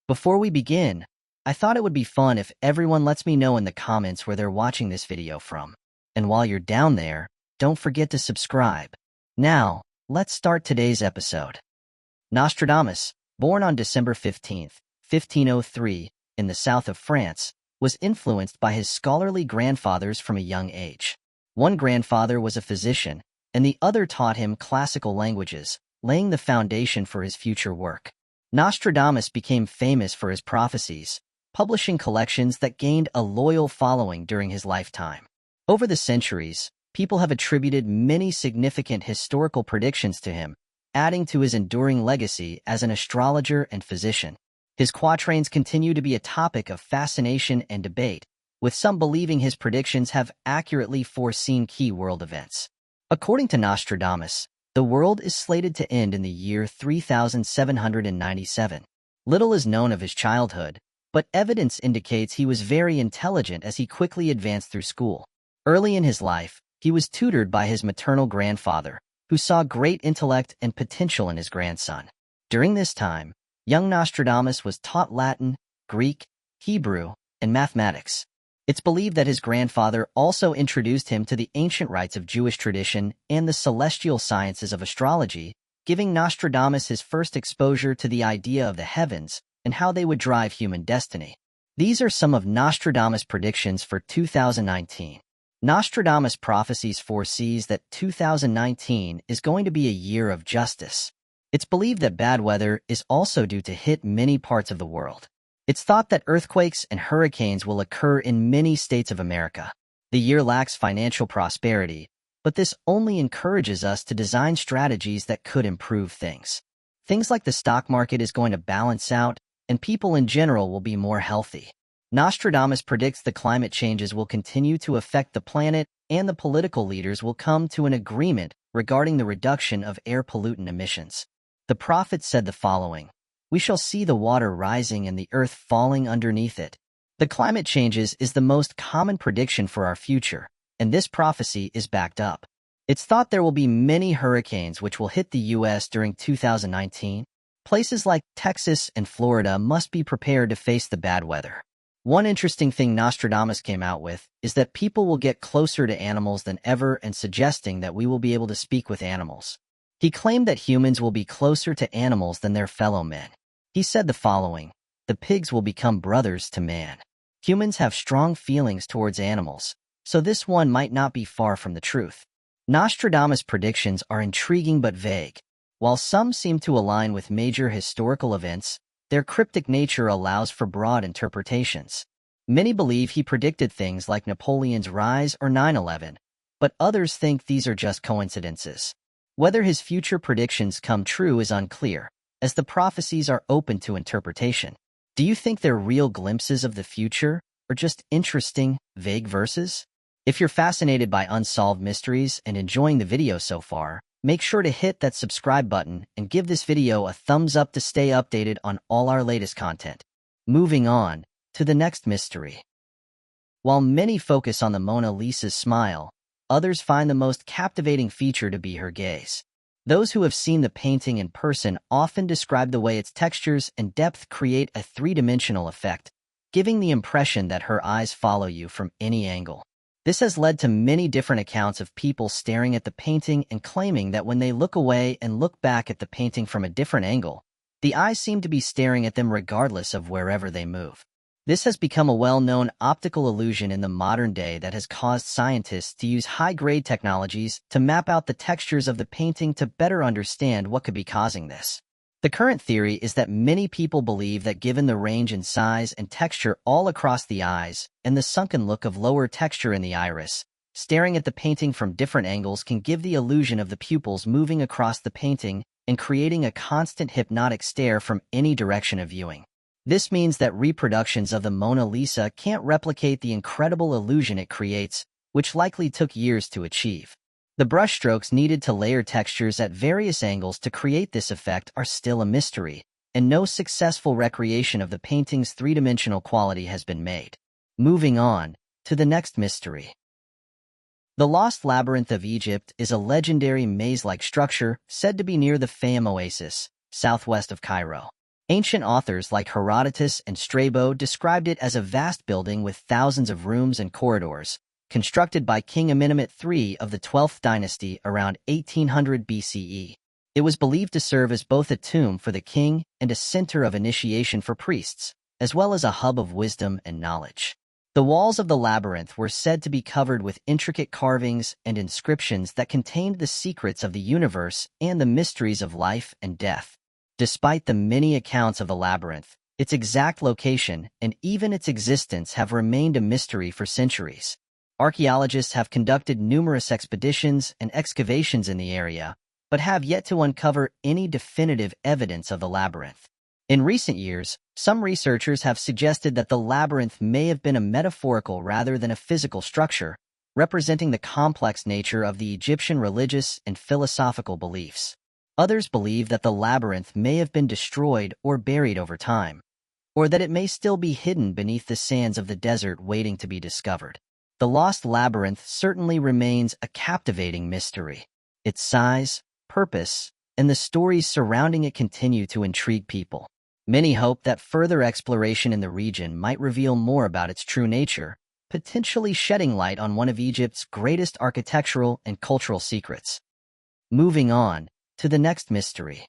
Before we begin, I thought it would be fun if everyone lets me know in the comments where they're watching this video from. And while you're down there, don't forget to subscribe. Now, let's start today's episode. Nostradamus, born on December 15th, 1503, in the south of France, was influenced by his scholarly grandfathers from a young age. One grandfather was a physician, and the other taught him classical languages, laying the foundation for his future work. Nostradamus became famous for his prophecies, publishing collections that gained a loyal following during his lifetime. Over the centuries, people have attributed many significant historical predictions to him, adding to his enduring legacy as an astrologer and physician. His quatrains continue to be a topic of fascination and debate, with some believing his predictions have accurately foreseen key world events. According to Nostradamus, the world is slated to end in the year 3797. Little is known of his childhood, but evidence indicates he was very intelligent as he quickly advanced through school. Early in his life, he was tutored by his maternal grandfather, who saw great intellect and potential in his grandson. During this time, young Nostradamus was taught Latin, Greek, Hebrew, and mathematics. It's believed that his grandfather also introduced him to the ancient rites of Jewish tradition and the celestial sciences of astrology, giving Nostradamus his first exposure to the idea of the heavens and how they would drive human destiny. These are some of Nostradamus' predictions for 2019. Nostradamus' prophecies foresees that 2019 is going to be a year of justice. It's believed that bad weather is also due to hit many parts of the world. It's thought that earthquakes and hurricanes will occur in many states of America. The year lacks financial prosperity, but this only encourages us to design strategies that could improve things. Things like the stock market is going to balance out, and people in general will be more healthy. Nostradamus predicts the climate changes will continue to affect the planet, and the political leaders will come to an agreement regarding the reduction of air pollutant emissions. The prophet said the following: "We shall see the water rising and the earth falling underneath it." The climate changes is the most common prediction for our future, and this prophecy is backed up. It's thought there will be many hurricanes which will hit the U.S. during 2019. Places like Texas and Florida must be prepared to face the bad weather. One interesting thing Nostradamus came out with is that people will get closer to animals than ever, and suggesting that we will be able to speak with animals. He claimed that humans will be closer to animals than their fellow men. He said the following: "The pigs will become brothers to man." Humans have strong feelings towards animals, so this one might not be far from the truth. Nostradamus' predictions are intriguing but vague. While some seem to align with major historical events, their cryptic nature allows for broad interpretations. Many believe he predicted things like Napoleon's rise or 9/11, but others think these are just coincidences. Whether his future predictions come true is unclear, as the prophecies are open to interpretation. Do you think they're real glimpses of the future, or just interesting, vague verses? If you're fascinated by unsolved mysteries and enjoying the video so far, make sure to hit that subscribe button and give this video a thumbs up to stay updated on all our latest content. Moving on to the next mystery. While many focus on the Mona Lisa's smile, others find the most captivating feature to be her gaze. Those who have seen the painting in person often describe the way its textures and depth create a three-dimensional effect, giving the impression that her eyes follow you from any angle. This has led to many different accounts of people staring at the painting and claiming that when they look away and look back at the painting from a different angle, the eyes seem to be staring at them regardless of wherever they move. This has become a well-known optical illusion in the modern day that has caused scientists to use high-grade technologies to map out the textures of the painting to better understand what could be causing this. The current theory is that many people believe that given the range in size and texture all across the eyes and the sunken look of lower texture in the iris, staring at the painting from different angles can give the illusion of the pupils moving across the painting and creating a constant hypnotic stare from any direction of viewing. This means that reproductions of the Mona Lisa can't replicate the incredible illusion it creates, which likely took years to achieve. The brushstrokes needed to layer textures at various angles to create this effect are still a mystery, and no successful recreation of the painting's three-dimensional quality has been made. Moving on to the next mystery. The Lost Labyrinth of Egypt is a legendary maze-like structure said to be near the Fayum Oasis, southwest of Cairo. Ancient authors like Herodotus and Strabo described it as a vast building with thousands of rooms and corridors, constructed by King Amenemhet III of the 12th dynasty around 1800 BCE. It was believed to serve as both a tomb for the king and a center of initiation for priests, as well as a hub of wisdom and knowledge. The walls of the labyrinth were said to be covered with intricate carvings and inscriptions that contained the secrets of the universe and the mysteries of life and death. Despite the many accounts of the labyrinth, its exact location and even its existence have remained a mystery for centuries. Archaeologists have conducted numerous expeditions and excavations in the area, but have yet to uncover any definitive evidence of the labyrinth. In recent years, some researchers have suggested that the labyrinth may have been a metaphorical rather than a physical structure, representing the complex nature of the Egyptian religious and philosophical beliefs. Others believe that the labyrinth may have been destroyed or buried over time, or that it may still be hidden beneath the sands of the desert waiting to be discovered. The lost labyrinth certainly remains a captivating mystery. Its size, purpose, and the stories surrounding it continue to intrigue people. Many hope that further exploration in the region might reveal more about its true nature, potentially shedding light on one of Egypt's greatest architectural and cultural secrets. Moving on to the next mystery.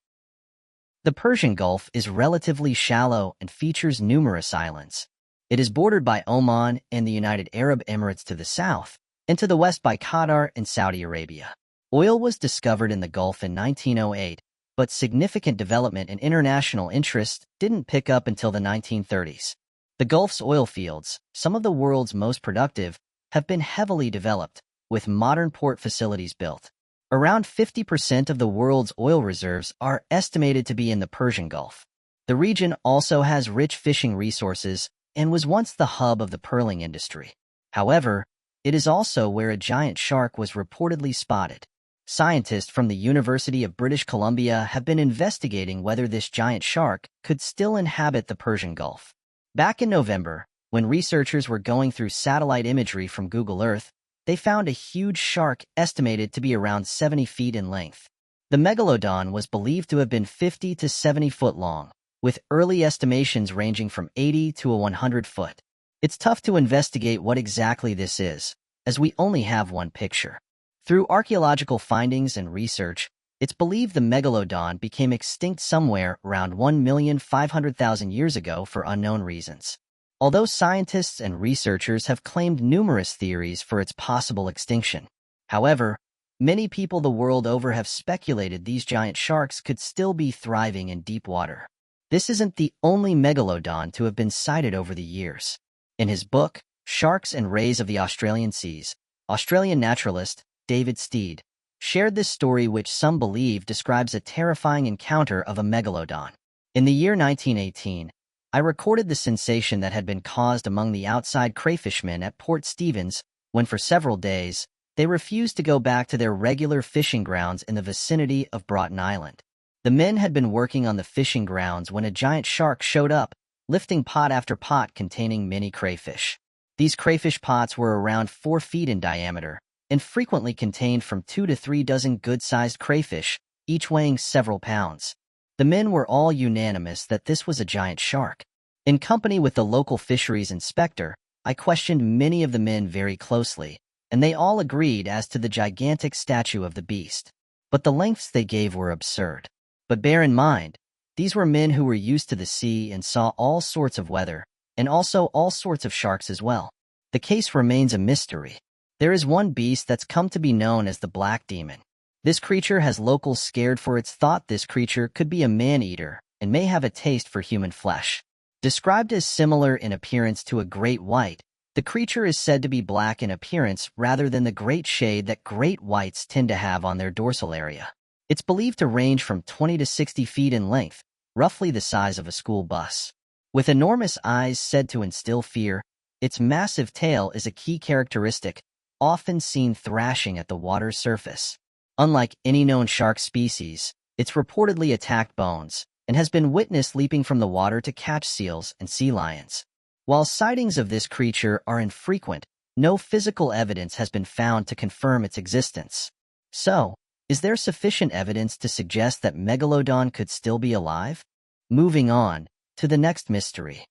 The Persian Gulf is relatively shallow and features numerous islands. It is bordered by Oman and the United Arab Emirates to the south, and to the west by Qatar and Saudi Arabia. Oil was discovered in the Gulf in 1908, but significant development and international interest didn't pick up until the 1930s. The Gulf's oil fields, some of the world's most productive, have been heavily developed, with modern port facilities built. Around 50% of the world's oil reserves are estimated to be in the Persian Gulf. The region also has rich fishing resources and was once the hub of the pearling industry. However, it is also where a giant shark was reportedly spotted. Scientists from the University of British Columbia have been investigating whether this giant shark could still inhabit the Persian Gulf. Back in November, when researchers were going through satellite imagery from Google Earth, they found a huge shark estimated to be around 70 feet in length. The megalodon was believed to have been 50 to 70 foot long, with early estimations ranging from 80 to 100 foot. It's tough to investigate what exactly this is, as we only have one picture. Through archaeological findings and research, it's believed the megalodon became extinct somewhere around 1,500,000 years ago for unknown reasons. Although scientists and researchers have claimed numerous theories for its possible extinction. However, many people the world over have speculated these giant sharks could still be thriving in deep water. This isn't the only megalodon to have been sighted over the years. In his book, Sharks and Rays of the Australian Seas, Australian naturalist David Steed shared this story which some believe describes a terrifying encounter of a megalodon. In the year 1918, I recorded the sensation that had been caused among the outside crayfishmen at Port Stephens when for several days they refused to go back to their regular fishing grounds in the vicinity of Broughton Island. The men had been working on the fishing grounds when a giant shark showed up, lifting pot after pot containing many crayfish. These crayfish pots were around 4 feet in diameter and frequently contained from 2 to 3 dozen good-sized crayfish, each weighing several pounds. The men were all unanimous that this was a giant shark. In company with the local fisheries inspector, I questioned many of the men very closely, and they all agreed as to the gigantic statue of the beast. But the lengths they gave were absurd. But bear in mind, these were men who were used to the sea and saw all sorts of weather, and also all sorts of sharks as well. The case remains a mystery. There is one beast that's come to be known as the Black Demon. This creature has locals scared for it's thought this creature could be a man-eater and may have a taste for human flesh. Described as similar in appearance to a great white, the creature is said to be black in appearance rather than the great shade that great whites tend to have on their dorsal area. It's believed to range from 20 to 60 feet in length, roughly the size of a school bus. With enormous eyes said to instill fear, its massive tail is a key characteristic, often seen thrashing at the water's surface. Unlike any known shark species, it's reportedly attacked bones and has been witnessed leaping from the water to catch seals and sea lions. While sightings of this creature are infrequent, no physical evidence has been found to confirm its existence. So, is there sufficient evidence to suggest that Megalodon could still be alive? Moving on to the next mystery.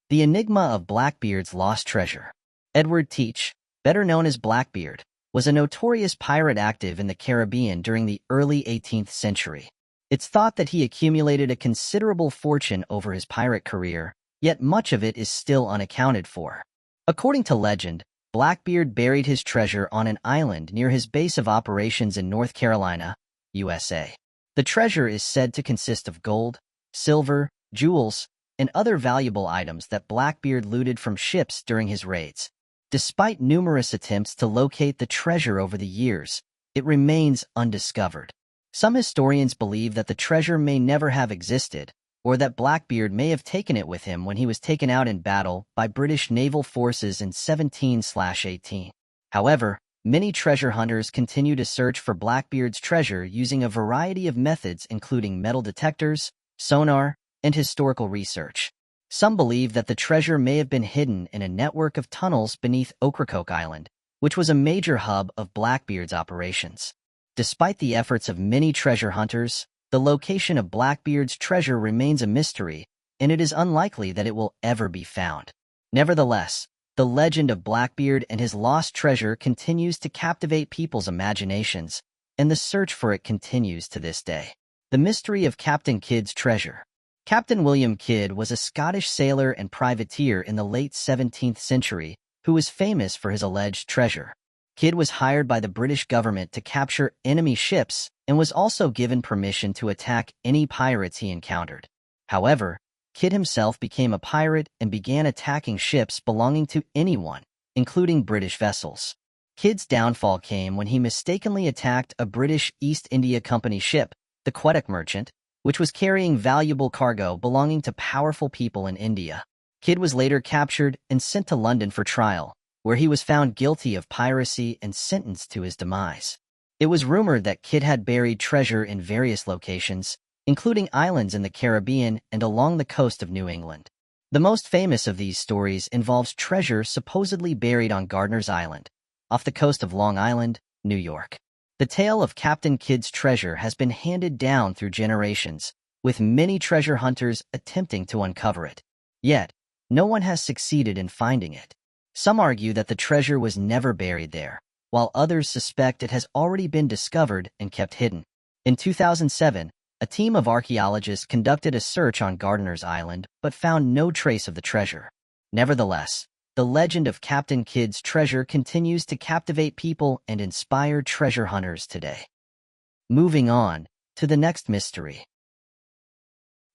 The enigma of Blackbeard's lost treasure. Edward Teach, better known as Blackbeard, was a notorious pirate active in the Caribbean during the early 18th century. It's thought that he accumulated a considerable fortune over his pirate career, yet much of it is still unaccounted for. According to legend, Blackbeard buried his treasure on an island near his base of operations in North Carolina, USA. The treasure is said to consist of gold, silver, jewels, and other valuable items that Blackbeard looted from ships during his raids. Despite numerous attempts to locate the treasure over the years, it remains undiscovered. Some historians believe that the treasure may never have existed, or that Blackbeard may have taken it with him when he was taken out in battle by British naval forces in 17/18. However, many treasure hunters continue to search for Blackbeard's treasure using a variety of methods including metal detectors, sonar, and historical research. Some believe that the treasure may have been hidden in a network of tunnels beneath Ocracoke Island, which was a major hub of Blackbeard's operations. Despite the efforts of many treasure hunters, the location of Blackbeard's treasure remains a mystery, and it is unlikely that it will ever be found. Nevertheless, the legend of Blackbeard and his lost treasure continues to captivate people's imaginations, and the search for it continues to this day. The mystery of Captain Kidd's treasure. Captain William Kidd was a Scottish sailor and privateer in the late 17th century who was famous for his alleged treasure. Kidd was hired by the British government to capture enemy ships and was also given permission to attack any pirates he encountered. However, Kidd himself became a pirate and began attacking ships belonging to anyone, including British vessels. Kidd's downfall came when he mistakenly attacked a British East India Company ship, the Quebec Merchant, which was carrying valuable cargo belonging to powerful people in India. Kidd was later captured and sent to London for trial, where he was found guilty of piracy and sentenced to his demise. It was rumored that Kidd had buried treasure in various locations, including islands in the Caribbean and along the coast of New England. The most famous of these stories involves treasure supposedly buried on Gardiner's Island, off the coast of Long Island, New York. The tale of Captain Kidd's treasure has been handed down through generations, with many treasure hunters attempting to uncover it. Yet, no one has succeeded in finding it. Some argue that the treasure was never buried there, while others suspect it has already been discovered and kept hidden. In 2007, a team of archaeologists conducted a search on Gardiner's Island but found no trace of the treasure. Nevertheless, the legend of Captain Kidd's treasure continues to captivate people and inspire treasure hunters today. Moving on to the next mystery.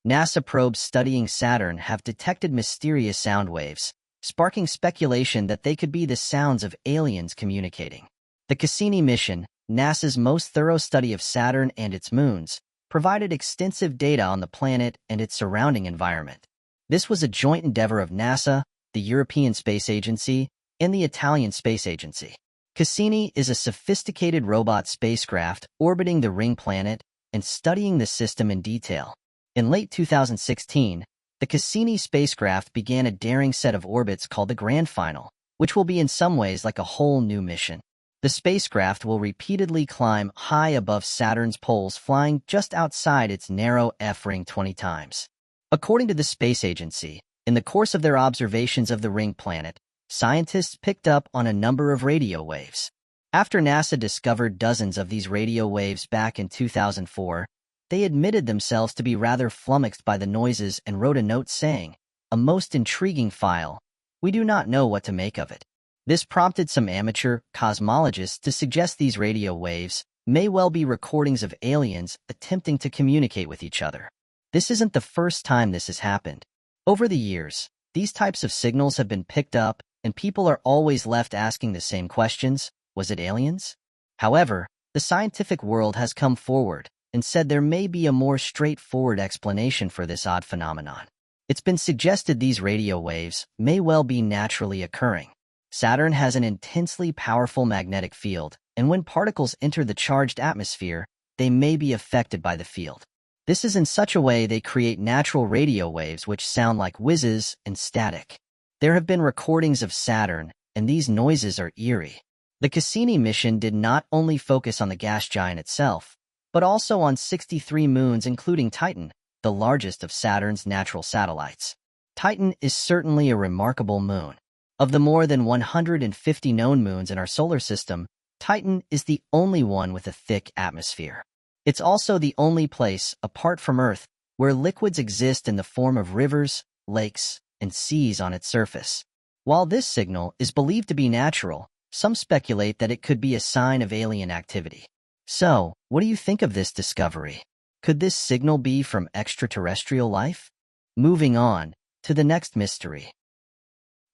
NASA probes studying Saturn have detected mysterious sound waves, sparking speculation that they could be the sounds of aliens communicating. The Cassini mission, NASA's most thorough study of Saturn and its moons, provided extensive data on the planet and its surrounding environment. This was a joint endeavor of NASA, the European Space Agency, and the Italian Space Agency. Cassini is a sophisticated robot spacecraft orbiting the ring planet and studying the system in detail. In late 2016, the Cassini spacecraft began a daring set of orbits called the Grand Final, which will be in some ways like a whole new mission. The spacecraft will repeatedly climb high above Saturn's poles, flying just outside its narrow F-ring 20 times. According to the Space Agency, in the course of their observations of the ring planet, scientists picked up on a number of radio waves. After NASA discovered dozens of these radio waves back in 2004, they admitted themselves to be rather flummoxed by the noises and wrote a note saying, "A most intriguing file. We do not know what to make of it." This prompted some amateur cosmologists to suggest these radio waves may well be recordings of aliens attempting to communicate with each other. This isn't the first time this has happened. Over the years, these types of signals have been picked up, and people are always left asking the same questions: was it aliens? However, the scientific world has come forward and said there may be a more straightforward explanation for this odd phenomenon. It's been suggested these radio waves may well be naturally occurring. Saturn has an intensely powerful magnetic field, and when particles enter the charged atmosphere, they may be affected by the field. This is in such a way they create natural radio waves which sound like whizzes and static. There have been recordings of Saturn, and these noises are eerie. The Cassini mission did not only focus on the gas giant itself, but also on 63 moons including Titan, the largest of Saturn's natural satellites. Titan is certainly a remarkable moon. Of the more than 150 known moons in our solar system, Titan is the only one with a thick atmosphere. It's also the only place, apart from Earth, where liquids exist in the form of rivers, lakes, and seas on its surface. While this signal is believed to be natural, some speculate that it could be a sign of alien activity. So, what do you think of this discovery? Could this signal be from extraterrestrial life? Moving on to the next mystery.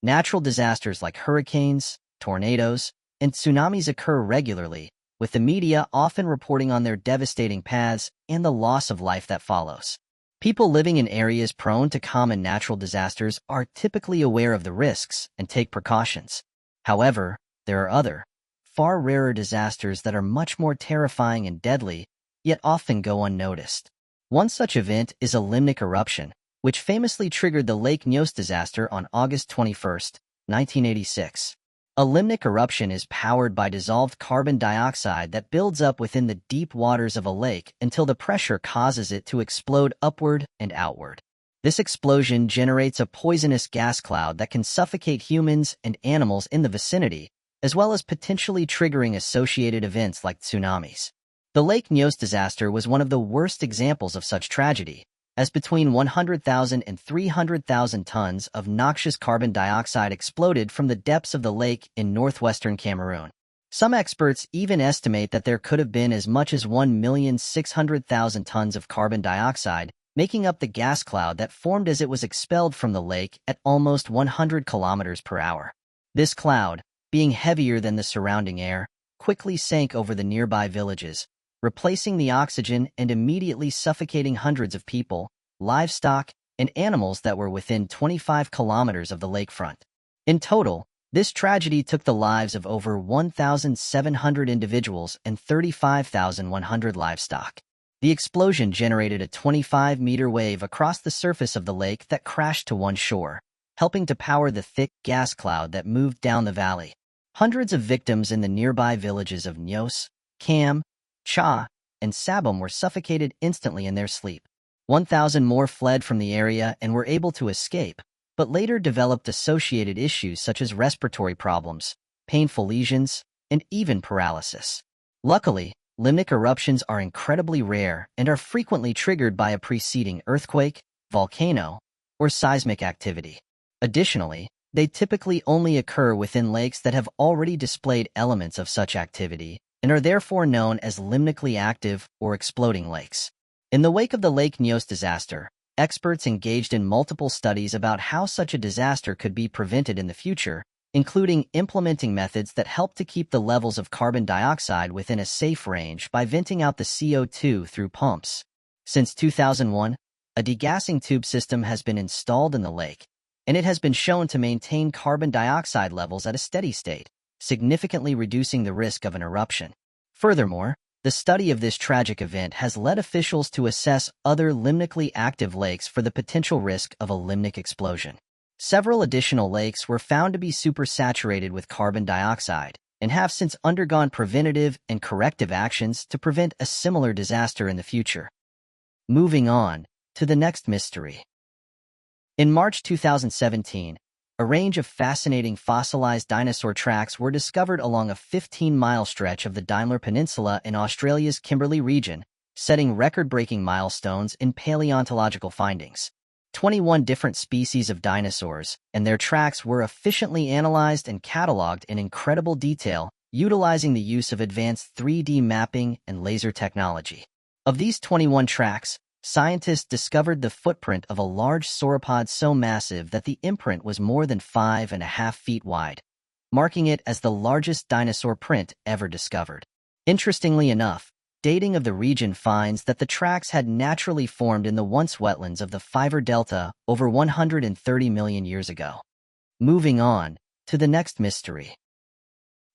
Natural disasters like hurricanes, tornadoes, and tsunamis occur regularly, with the media often reporting on their devastating paths and the loss of life that follows. People living in areas prone to common natural disasters are typically aware of the risks and take precautions. However, there are other, far rarer disasters that are much more terrifying and deadly, yet often go unnoticed. One such event is a limnic eruption, which famously triggered the Lake Nyos disaster on August 21, 1986. A limnic eruption is powered by dissolved carbon dioxide that builds up within the deep waters of a lake until the pressure causes it to explode upward and outward. This explosion generates a poisonous gas cloud that can suffocate humans and animals in the vicinity, as well as potentially triggering associated events like tsunamis. The Lake Nyos disaster was one of the worst examples of such tragedy, as between 100,000 and 300,000 tons of noxious carbon dioxide exploded from the depths of the lake in northwestern Cameroon. Some experts even estimate that there could have been as much as 1,600,000 tons of carbon dioxide, making up the gas cloud that formed as it was expelled from the lake at almost 100 kilometers per hour. This cloud, being heavier than the surrounding air, quickly sank over the nearby villages, replacing the oxygen and immediately suffocating hundreds of people, livestock, and animals that were within 25 kilometers of the lakefront. In total, this tragedy took the lives of over 1,700 individuals and 35,100 livestock. The explosion generated a 25-meter wave across the surface of the lake that crashed to one shore, helping to power the thick gas cloud that moved down the valley. Hundreds of victims in the nearby villages of Nyos, Cam, Cha, and Sabum were suffocated instantly in their sleep. 1,000 more fled from the area and were able to escape, but later developed associated issues such as respiratory problems, painful lesions, and even paralysis. Luckily, limnic eruptions are incredibly rare and are frequently triggered by a preceding earthquake, volcano, or seismic activity. Additionally, they typically only occur within lakes that have already displayed elements of such activity, and are therefore known as limnically active or exploding lakes. In the wake of the Lake Nyos disaster, experts engaged in multiple studies about how such a disaster could be prevented in the future, including implementing methods that help to keep the levels of carbon dioxide within a safe range by venting out the CO2 through pumps. Since 2001, a degassing tube system has been installed in the lake, and it has been shown to maintain carbon dioxide levels at a steady state, significantly reducing the risk of an eruption. Furthermore, the study of this tragic event has led officials to assess other limnically active lakes for the potential risk of a limnic explosion. Several additional lakes were found to be supersaturated with carbon dioxide and have since undergone preventative and corrective actions to prevent a similar disaster in the future. Moving on to the next mystery. In March 2017, a range of fascinating fossilized dinosaur tracks were discovered along a 15-mile stretch of the Daimler Peninsula in Australia's Kimberley region, setting record-breaking milestones in paleontological findings. 21 different species of dinosaurs and their tracks were efficiently analyzed and cataloged in incredible detail, utilizing the use of advanced 3D mapping and laser technology. Of these 21 tracks, scientists discovered the footprint of a large sauropod so massive that the imprint was more than 5.5 feet wide, marking it as the largest dinosaur print ever discovered. Interestingly enough, dating of the region finds that the tracks had naturally formed in the once wetlands of the Fiver Delta over 130 million years ago. Moving on to the next mystery.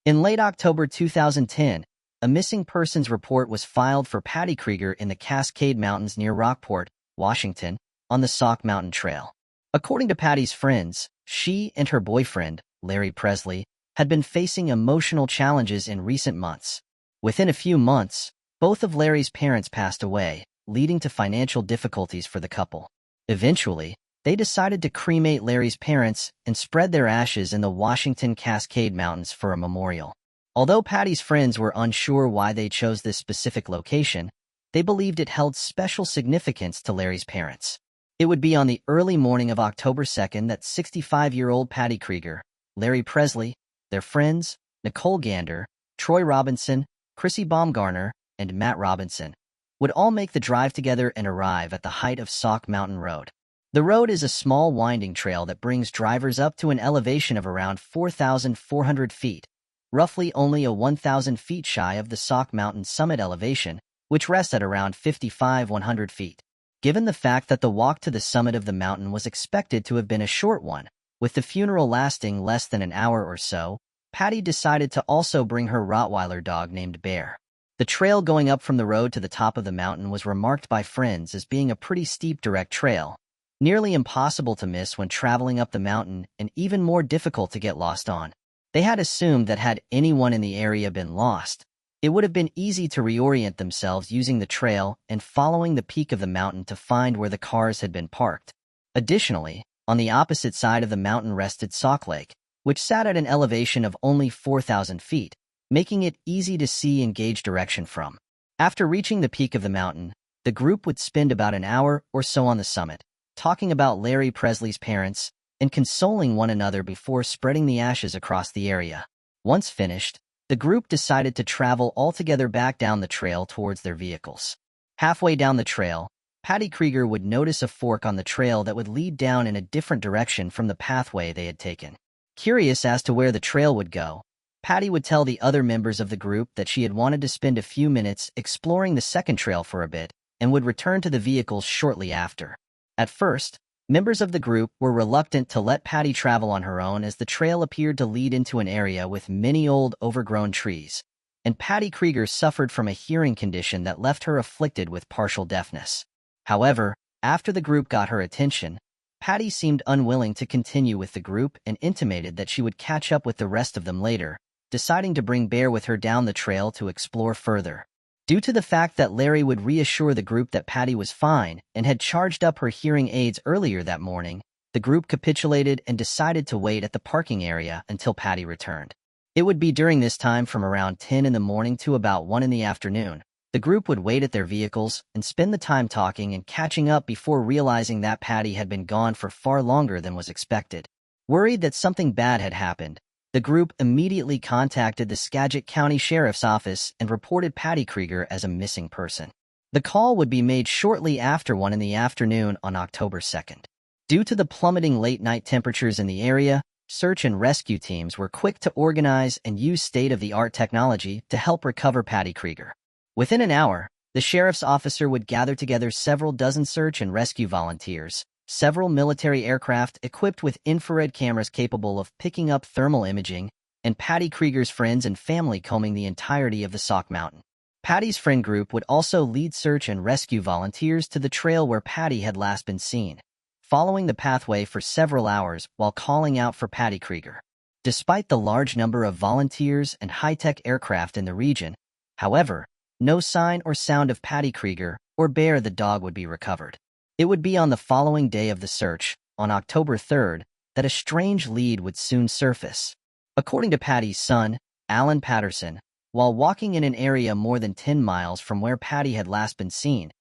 In late October 2010, a missing persons report was filed for Patty Krieger in the Cascade Mountains near Rockport, Washington, on the Sauk Mountain Trail. According to Patty's friends, she and her boyfriend, Larry Presley, had been facing emotional challenges in recent months. Within a few months, both of Larry's parents passed away, leading to financial difficulties for the couple. Eventually, they decided to cremate Larry's parents and spread their ashes in the Washington Cascade Mountains for a memorial. Although Patty's friends were unsure why they chose this specific location, they believed it held special significance to Larry's parents. It would be on the early morning of October 2nd that 65-year-old Patty Krieger, Larry Presley, their friends, Nicole Gander, Troy Robinson, Chrissy Baumgartner, and Matt Robinson, would all make the drive together and arrive at the height of Sauk Mountain Road. The road is a small winding trail that brings drivers up to an elevation of around 4,400 feet, roughly only a 1,000 feet shy of the Sauk Mountain summit elevation, which rests at around 5,100 feet. Given the fact that the walk to the summit of the mountain was expected to have been a short one, with the funeral lasting less than an hour or so, Patty decided to also bring her Rottweiler dog named Bear. The trail going up from the road to the top of the mountain was remarked by friends as being a pretty steep direct trail, nearly impossible to miss when traveling up the mountain and even more difficult to get lost on. They had assumed that had anyone in the area been lost, it would have been easy to reorient themselves using the trail and following the peak of the mountain to find where the cars had been parked. Additionally, on the opposite side of the mountain rested Sauk Lake, which sat at an elevation of only 4,000 feet, making it easy to see and gauge direction from. After reaching the peak of the mountain, the group would spend about an hour or so on the summit, talking about Larry Presley's parents and consoling one another before spreading the ashes across the area. Once finished, the group decided to travel all together back down the trail towards their vehicles. Halfway down the trail, Patty Krieger would notice a fork on the trail that would lead down in a different direction from the pathway they had taken. Curious as to where the trail would go, Patty would tell the other members of the group that she had wanted to spend a few minutes exploring the second trail for a bit and would return to the vehicles shortly after. At first, members of the group were reluctant to let Patty travel on her own as the trail appeared to lead into an area with many old, overgrown trees, and Patty Krieger suffered from a hearing condition that left her afflicted with partial deafness. However, after the group got her attention, Patty seemed unwilling to continue with the group and intimated that she would catch up with the rest of them later, deciding to bring Bear with her down the trail to explore further. Due to the fact that Larry would reassure the group that Patty was fine and had charged up her hearing aids earlier that morning, the group capitulated and decided to wait at the parking area until Patty returned. It would be during this time from around 10 in the morning to about 1 in the afternoon. The group would wait at their vehicles and spend the time talking and catching up before realizing that Patty had been gone for far longer than was expected. Worried that something bad had happened, the group immediately contacted the Skagit County Sheriff's Office and reported Patty Krieger as a missing person. The call would be made shortly after 1 in the afternoon on October 2nd. Due to the plummeting late-night temperatures in the area, search and rescue teams were quick to organize and use state-of-the-art technology to help recover Patty Krieger. Within an hour, the sheriff's officer would gather together several dozen search and rescue volunteers, several military aircraft equipped with infrared cameras capable of picking up thermal imaging, and Patty Krieger's friends and family combing the entirety of the Sauk Mountain. Patty's friend group would also lead search and rescue volunteers to the trail where Patty had last been seen, following the pathway for several hours while calling out for Patty Krieger. Despite the large number of volunteers and high-tech aircraft in the region, however, no sign or sound of Patty Krieger or Bear the dog would be recovered. It would be on the following day of the search, on October 3rd, that a strange lead would soon surface. According to Patty's son, Alan Patterson, while walking in an area more than 10 miles from where Patty had last been seen,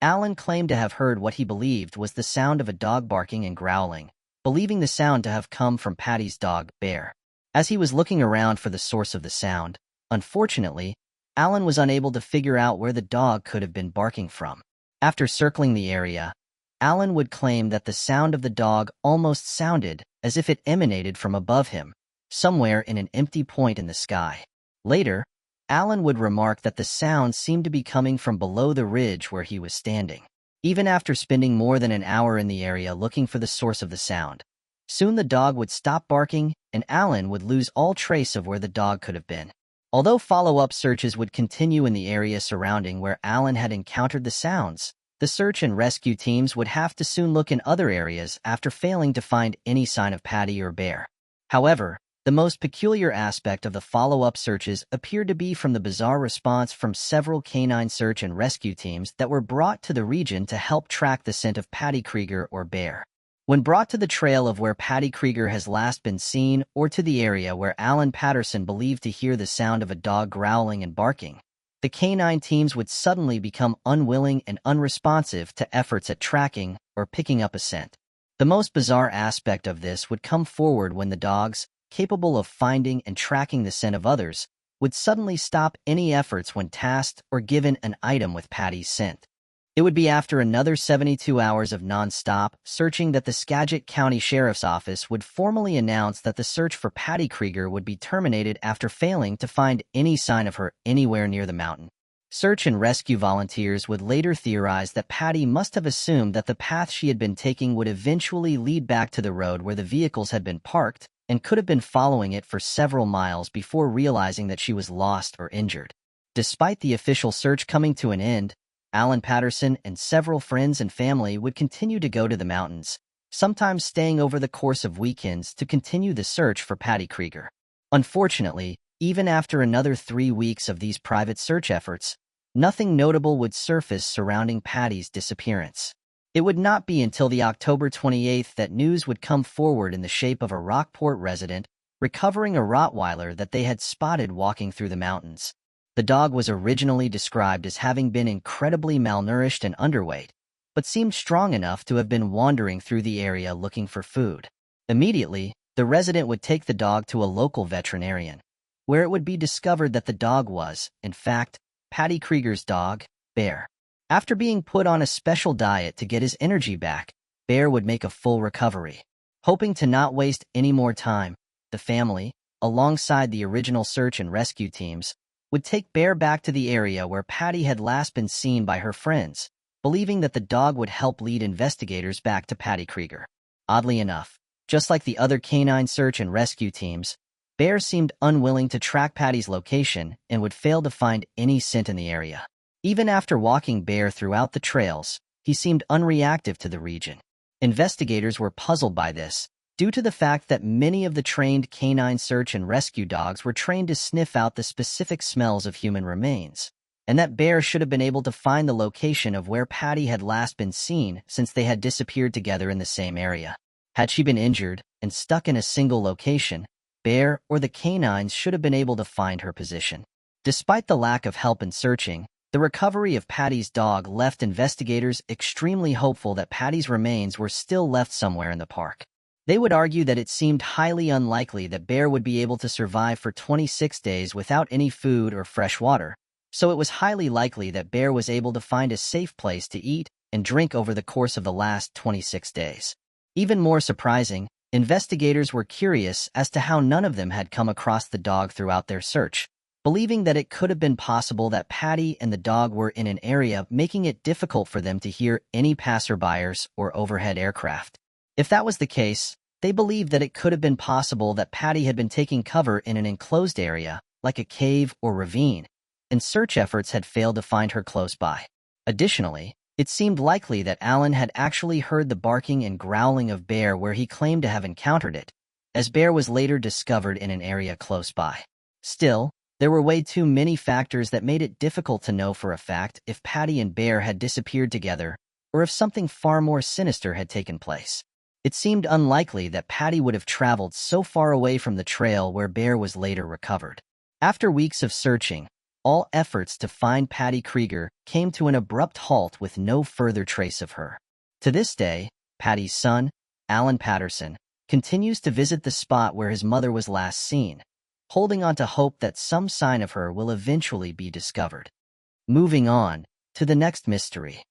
Alan claimed to have heard what he believed was the sound of a dog barking and growling, believing the sound to have come from Patty's dog, Bear. As he was looking around for the source of the sound, unfortunately, Alan was unable to figure out where the dog could have been barking from. After circling the area, Alan would claim that the sound of the dog almost sounded as if it emanated from above him, somewhere in an empty point in the sky. Later, Alan would remark that the sound seemed to be coming from below the ridge where he was standing. Even after spending more than an hour in the area looking for the source of the sound, soon the dog would stop barking and Alan would lose all trace of where the dog could have been. Although follow-up searches would continue in the area surrounding where Alan had encountered the sounds, the search and rescue teams would have to soon look in other areas after failing to find any sign of Patty or Bear. However, The most peculiar aspect of the follow-up searches appeared to be from the bizarre response from several canine search and rescue teams that were brought to the region to help track the scent of Patty Krieger or bear. When brought to the trail of where Patty Krieger has last been seen or to the area where Alan Patterson believed to hear the sound of a dog growling and barking, the canine teams would suddenly become unwilling and unresponsive to efforts at tracking or picking up a scent. The most bizarre aspect of this would come forward when the dogs, capable of finding and tracking the scent of others, would suddenly stop any efforts when tasked or given an item with Patty's scent. It would be after another 72 hours of non-stop searching that the Skagit County Sheriff's Office would formally announce that the search for Patty Krieger would be terminated after failing to find any sign of her anywhere near the mountain. Search and rescue volunteers would later theorize that Patty must have assumed that the path she had been taking would eventually lead back to the road where the vehicles had been parked and could have been following it for several miles before realizing that she was lost or injured. Despite the official search coming to an end, Alan Patterson and several friends and family would continue to go to the mountains, sometimes staying over the course of weekends to continue the search for Patty Krieger. Unfortunately, even after another 3 weeks of these private search efforts, nothing notable would surface surrounding Patty's disappearance. It would not be until the October 28th that news would come forward in the shape of a Rockport resident recovering a Rottweiler that they had spotted walking through the mountains. The dog was originally described as having been incredibly malnourished and underweight, but seemed strong enough to have been wandering through the area looking for food. Immediately, the resident would take the dog to a local veterinarian, where it would be discovered that the dog was, in fact, Patty Krieger's dog, Bear. After being put on a special diet to get his energy back, Bear would make a full recovery. Hoping to not waste any more time, the family, alongside the original search and rescue teams, would take Bear back to the area where Patty had last been seen by her friends, believing that the dog would help lead investigators back to Patty Krieger. Oddly enough, just like the other canine search and rescue teams, Bear seemed unwilling to track Patty's location and would fail to find any scent in the area. Even after walking Bear throughout the trails, he seemed unreactive to the region. Investigators were puzzled by this, due to the fact that many of the trained canine search and rescue dogs were trained to sniff out the specific smells of human remains, and that Bear should have been able to find the location of where Patty had last been seen since they had disappeared together in the same area. Had she been injured and stuck in a single location, Bear or the canines should have been able to find her position. Despite the lack of help in searching, the recovery of Patty's dog left investigators extremely hopeful that Patty's remains were still left somewhere in the park. They would argue that it seemed highly unlikely that Bear would be able to survive for 26 days without any food or fresh water, so it was highly likely that Bear was able to find a safe place to eat and drink over the course of the last 26 days. Even more surprising, investigators were curious as to how none of them had come across the dog throughout their search, believing that it could have been possible that Patty and the dog were in an area making it difficult for them to hear any passerbyers or overhead aircraft. If that was the case, they believed that it could have been possible that Patty had been taking cover in an enclosed area, like a cave or ravine, and search efforts had failed to find her close by. Additionally, it seemed likely that Alan had actually heard the barking and growling of Bear where he claimed to have encountered it, as Bear was later discovered in an area close by. Still, there were way too many factors that made it difficult to know for a fact if Patty and Bear had disappeared together or if something far more sinister had taken place. It seemed unlikely that Patty would have traveled so far away from the trail where Bear was later recovered. After weeks of searching, all efforts to find Patty Krieger came to an abrupt halt with no further trace of her. To this day, Patty's son, Alan Patterson, continues to visit the spot where his mother was last seen, holding on to hope that some sign of her will eventually be discovered. Moving on to the next mystery.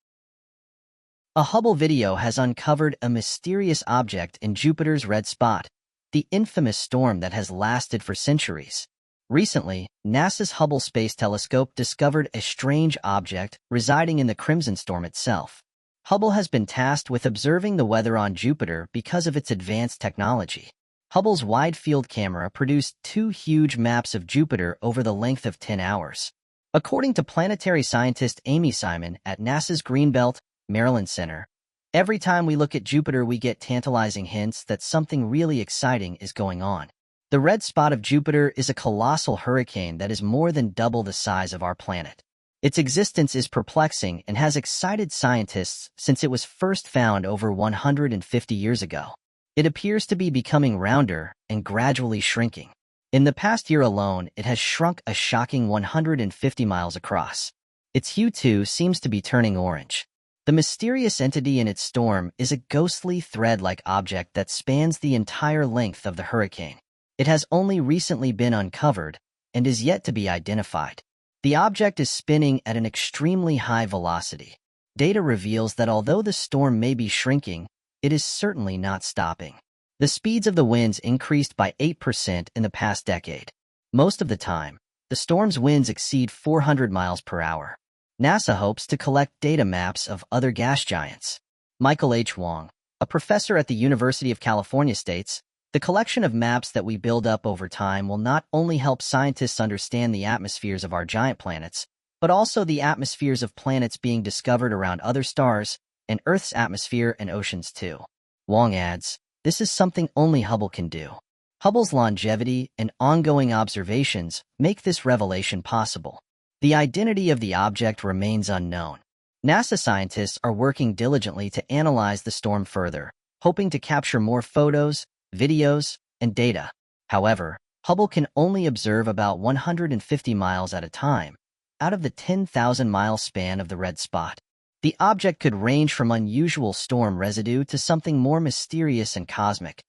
A Hubble video has uncovered a mysterious object in Jupiter's red spot, the infamous storm that has lasted for centuries. Recently, NASA's Hubble Space Telescope discovered a strange object residing in the Crimson Storm itself. Hubble has been tasked with observing the weather on Jupiter because of its advanced technology. Hubble's wide-field camera produced 2 huge maps of Jupiter over the length of 10 hours. According to planetary scientist Amy Simon at NASA's Greenbelt, Maryland Center, every time we look at Jupiter we get tantalizing hints that something really exciting is going on. The red spot of Jupiter is a colossal hurricane that is more than double the size of our planet. Its existence is perplexing and has excited scientists since it was first found over 150 years ago. It appears to be becoming rounder and gradually shrinking. In the past year alone, it has shrunk a shocking 150 miles across. Its hue, too, seems to be turning orange. The mysterious entity in its storm is a ghostly thread-like object that spans the entire length of the hurricane. It has only recently been uncovered and is yet to be identified. The object is spinning at an extremely high velocity. Data reveals that although the storm may be shrinking, it is certainly not stopping. The speeds of the winds increased by 8% in the past decade. Most of the time, the storm's winds exceed 400 miles per hour. NASA hopes to collect data maps of other gas giants. Michael H. Wong, a professor at the University of California, states, "The collection of maps that we build up over time will not only help scientists understand the atmospheres of our giant planets, but also the atmospheres of planets being discovered around other stars, and Earth's atmosphere and oceans too." Wong adds, "This is something only Hubble can do." Hubble's longevity and ongoing observations make this revelation possible. The identity of the object remains unknown. NASA scientists are working diligently to analyze the storm further, hoping to capture more photos, videos, and data. However, Hubble can only observe about 150 miles at a time, out of the 10,000-mile span of the red spot. The object could range from unusual storm residue to something more mysterious and cosmic.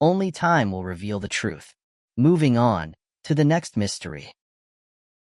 Only time will reveal the truth. Moving on to the next mystery.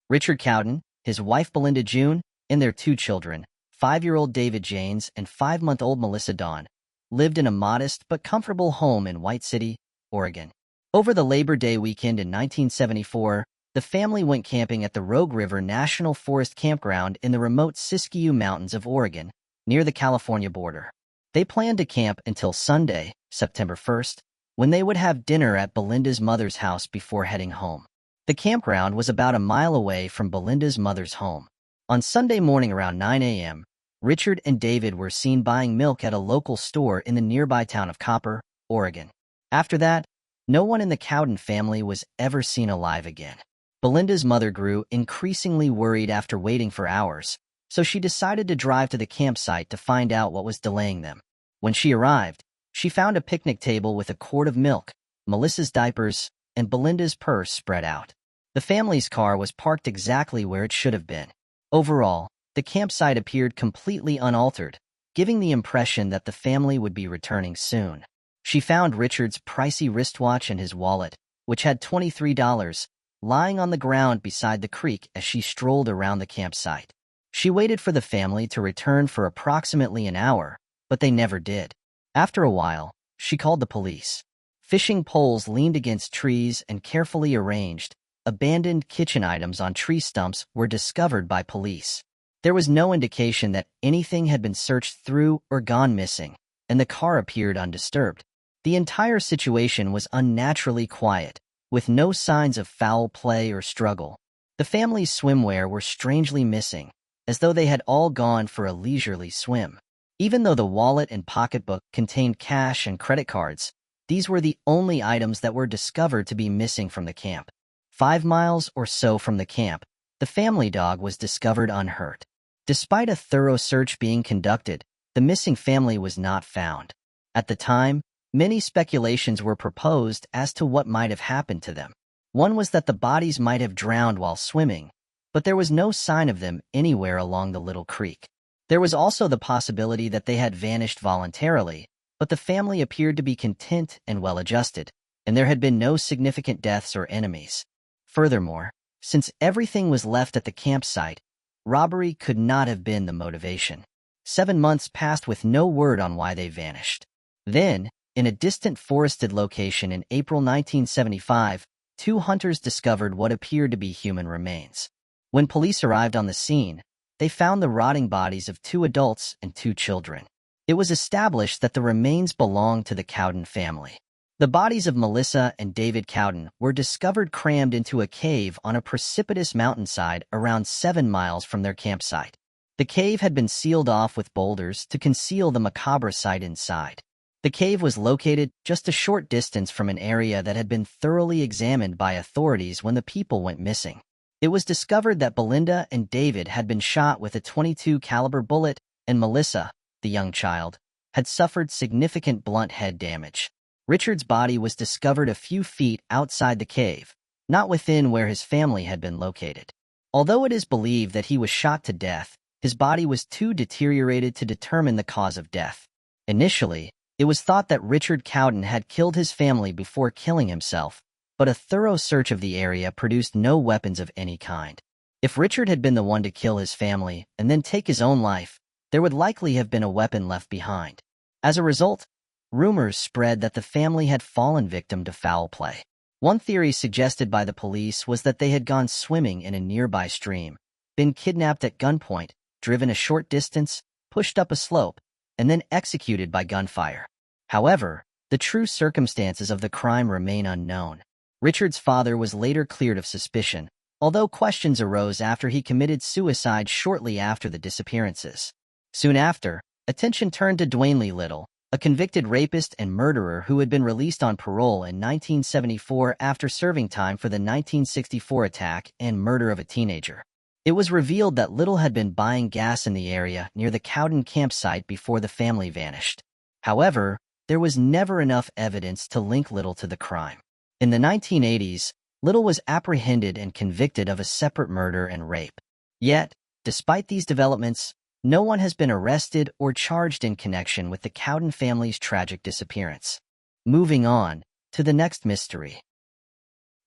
Richard Cowden, his wife Belinda June, and their two children, 5-year-old David Janes and 5-month-old Melissa Dawn, lived in a modest but comfortable home in White City, Oregon. Over the Labor Day weekend in 1974, the family went camping at the Rogue River National Forest Campground in the remote Siskiyou Mountains of Oregon, near the California border. They planned to camp until Sunday, September 1st, when they would have dinner at Belinda's mother's house before heading home. The campground was about a mile away from Belinda's mother's home. On Sunday morning around 9 a.m., Richard and David were seen buying milk at a local store in the nearby town of Copper, Oregon. After that, no one in the Cowden family was ever seen alive again. Belinda's mother grew increasingly worried after waiting for hours, so she decided to drive to the campsite to find out what was delaying them. When she arrived, she found a picnic table with a quart of milk, Melissa's diapers, and Belinda's purse spread out. The family's car was parked exactly where it should have been. Overall, the campsite appeared completely unaltered, giving the impression that the family would be returning soon. She found Richard's pricey wristwatch and his wallet, which had $23, lying on the ground beside the creek as she strolled around the campsite. She waited for the family to return for approximately an hour, but they never did. After a while, she called the police. Fishing poles leaned against trees and carefully arranged, abandoned kitchen items on tree stumps were discovered by police. There was no indication that anything had been searched through or gone missing, and the car appeared undisturbed. The entire situation was unnaturally quiet, with no signs of foul play or struggle. The family's swimwear were strangely missing, as though they had all gone for a leisurely swim. Even though the wallet and pocketbook contained cash and credit cards, these were the only items that were discovered to be missing from the camp. 5 miles or so from the camp, the family dog was discovered unhurt. Despite a thorough search being conducted, the missing family was not found. At the time, many speculations were proposed as to what might have happened to them. One was that the bodies might have drowned while swimming, but there was no sign of them anywhere along the little creek. There was also the possibility that they had vanished voluntarily, but the family appeared to be content and well-adjusted, and there had been no significant deaths or enemies. Furthermore, since everything was left at the campsite, robbery could not have been the motivation. 7 months passed with no word on why they vanished. Then, in a distant forested location in April 1975, 2 hunters discovered what appeared to be human remains. When police arrived on the scene, they found the rotting bodies of 2 adults and 2 children. It was established that the remains belonged to the Cowden family. The bodies of Melissa and David Cowden were discovered crammed into a cave on a precipitous mountainside around 7 miles from their campsite. The cave had been sealed off with boulders to conceal the macabre sight inside. The cave was located just a short distance from an area that had been thoroughly examined by authorities when the people went missing. It was discovered that Belinda and David had been shot with a .22 caliber bullet, and Melissa, the young child, had suffered significant blunt head damage. Richard's body was discovered a few feet outside the cave, not within where his family had been located. Although it is believed that he was shot to death, his body was too deteriorated to determine the cause of death. Initially, it was thought that Richard Cowden had killed his family before killing himself, but a thorough search of the area produced no weapons of any kind. If Richard had been the one to kill his family and then take his own life, there would likely have been a weapon left behind. As a result, rumors spread that the family had fallen victim to foul play. One theory suggested by the police was that they had gone swimming in a nearby stream, been kidnapped at gunpoint, driven a short distance, pushed up a slope, and then executed by gunfire. However, the true circumstances of the crime remain unknown. Richard's father was later cleared of suspicion, although questions arose after he committed suicide shortly after the disappearances. Soon after, attention turned to Dwayne Lee Little, a convicted rapist and murderer who had been released on parole in 1974 after serving time for the 1964 attack and murder of a teenager. It was revealed that Little had been buying gas in the area near the Cowden campsite before the family vanished. However, there was never enough evidence to link Little to the crime. In the 1980s, Little was apprehended and convicted of a separate murder and rape. Yet, despite these developments, no one has been arrested or charged in connection with the Cowden family's tragic disappearance. Moving on to the next mystery.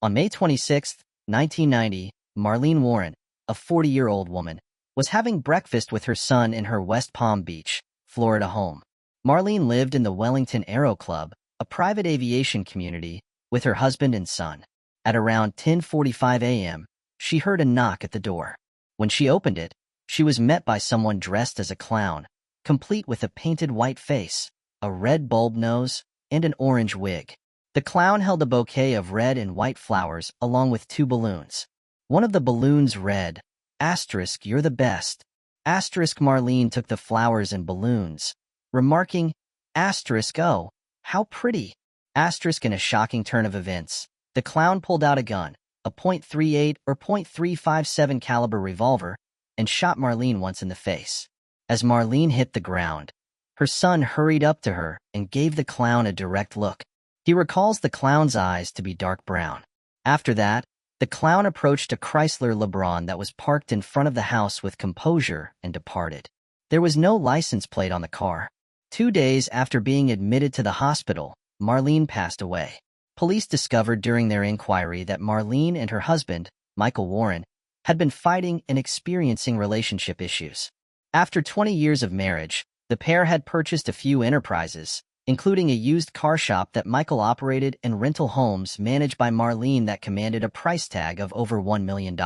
On May 26, 1990, Marlene Warren, a 40-year-old woman, was having breakfast with her son in her West Palm Beach, Florida home. Marlene lived in the Wellington Aero Club, a private aviation community, with her husband and son. At around 10:45 a.m., she heard a knock at the door. When she opened it, she was met by someone dressed as a clown, complete with a painted white face, a red bulb nose, and an orange wig. The clown held a bouquet of red and white flowers along with 2 balloons. One of the balloons read, "Asterisk, you're the best." Asterisk Marlene took the flowers and balloons, remarking, "Asterisk, oh, how pretty." Asterisk in a shocking turn of events, the clown pulled out a gun, a .38 or .357 caliber revolver, and shot Marlene once in the face. As Marlene hit the ground, her son hurried up to her and gave the clown a direct look. He recalls the clown's eyes to be dark brown. After that, the clown approached a Chrysler LeBron that was parked in front of the house with composure and departed. There was no license plate on the car. 2 days after being admitted to the hospital, Marlene passed away. Police discovered during their inquiry that Marlene and her husband, Michael Warren, had been fighting and experiencing relationship issues. After 20 years of marriage, the pair had purchased a few enterprises, including a used car shop that Michael operated and rental homes managed by Marlene that commanded a price tag of over $1 million.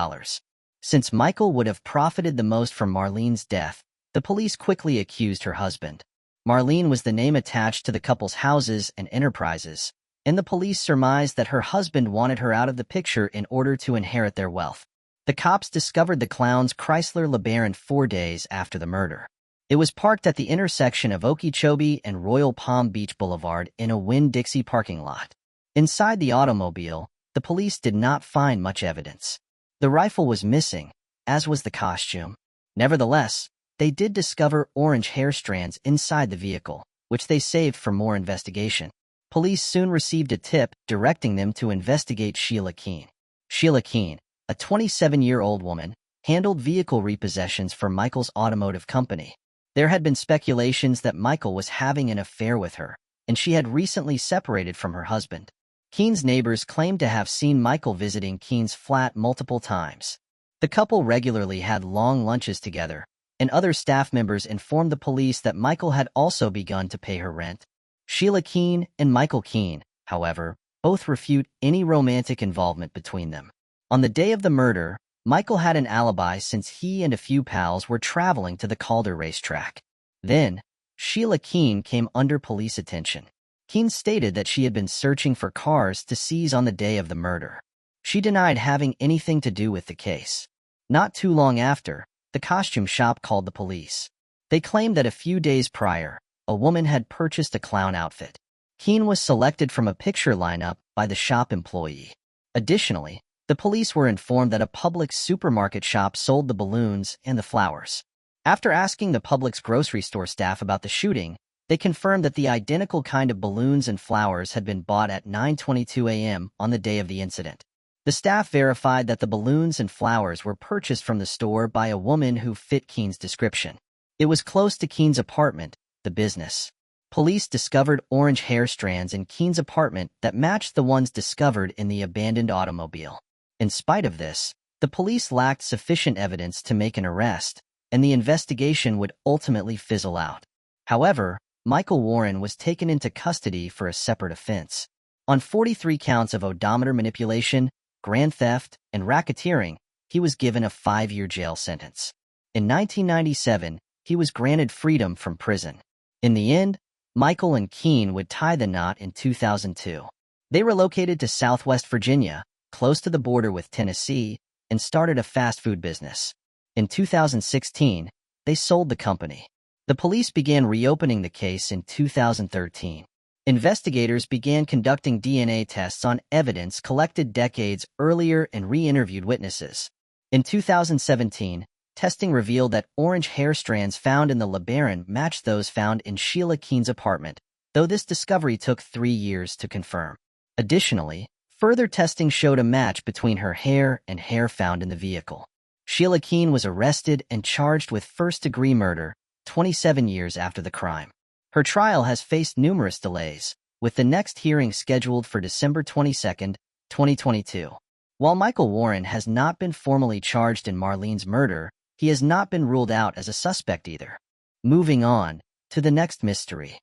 Since Michael would have profited the most from Marlene's death, the police quickly accused her husband. Marlene was the name attached to the couple's houses and enterprises, and the police surmised that her husband wanted her out of the picture in order to inherit their wealth. The cops discovered the clown's Chrysler LeBaron 4 days after the murder. It was parked at the intersection of Okeechobee and Royal Palm Beach Boulevard in a Winn-Dixie parking lot. Inside the automobile, the police did not find much evidence. The rifle was missing, as was the costume. Nevertheless, they did discover orange hair strands inside the vehicle, which they saved for more investigation. Police soon received a tip directing them to investigate Sheila Keene. Sheila Keene, a 27-year-old woman, handled vehicle repossessions for Michael's automotive company. There had been speculations that Michael was having an affair with her, and she had recently separated from her husband. Keene's neighbors claimed to have seen Michael visiting Keene's flat multiple times. The couple regularly had long lunches together, and other staff members informed the police that Michael had also begun to pay her rent. Sheila Keene and Michael Keene, however, both refute any romantic involvement between them. On the day of the murder, Michael had an alibi since he and a few pals were traveling to the Calder racetrack. Then, Sheila Keene came under police attention. Keene stated that she had been searching for cars to seize on the day of the murder. She denied having anything to do with the case. Not too long after, the costume shop called the police. They claimed that a few days prior, a woman had purchased a clown outfit. Keene was selected from a picture lineup by the shop employee. Additionally, the police were informed that a Publix supermarket shop sold the balloons and the flowers. After asking the Publix grocery store staff about the shooting, they confirmed that the identical kind of balloons and flowers had been bought at 9:22 a.m. on the day of the incident. The staff verified that the balloons and flowers were purchased from the store by a woman who fit Keene's description. It was close to Keene's apartment, the business. Police discovered orange hair strands in Keene's apartment that matched the ones discovered in the abandoned automobile. In spite of this, the police lacked sufficient evidence to make an arrest, and the investigation would ultimately fizzle out. However, Michael Warren was taken into custody for a separate offense. On 43 counts of odometer manipulation, grand theft, and racketeering, he was given a 5-year jail sentence. In 1997, he was granted freedom from prison. In the end, Michael and Keene would tie the knot in 2002. They relocated to Southwest Virginia, close to the border with Tennessee, and started a fast food business. In 2016, they sold the company. The police began reopening the case in 2013. Investigators began conducting DNA tests on evidence collected decades earlier and re-interviewed witnesses. In 2017, testing revealed that orange hair strands found in the LeBaron matched those found in Sheila Keene's apartment, though this discovery took 3 years to confirm. Additionally, further testing showed a match between her hair and hair found in the vehicle. Sheila Keene was arrested and charged with first-degree murder, 27 years after the crime. Her trial has faced numerous delays, with the next hearing scheduled for December 22, 2022. While Michael Warren has not been formally charged in Marlene's murder, he has not been ruled out as a suspect either. Moving on to the next mystery.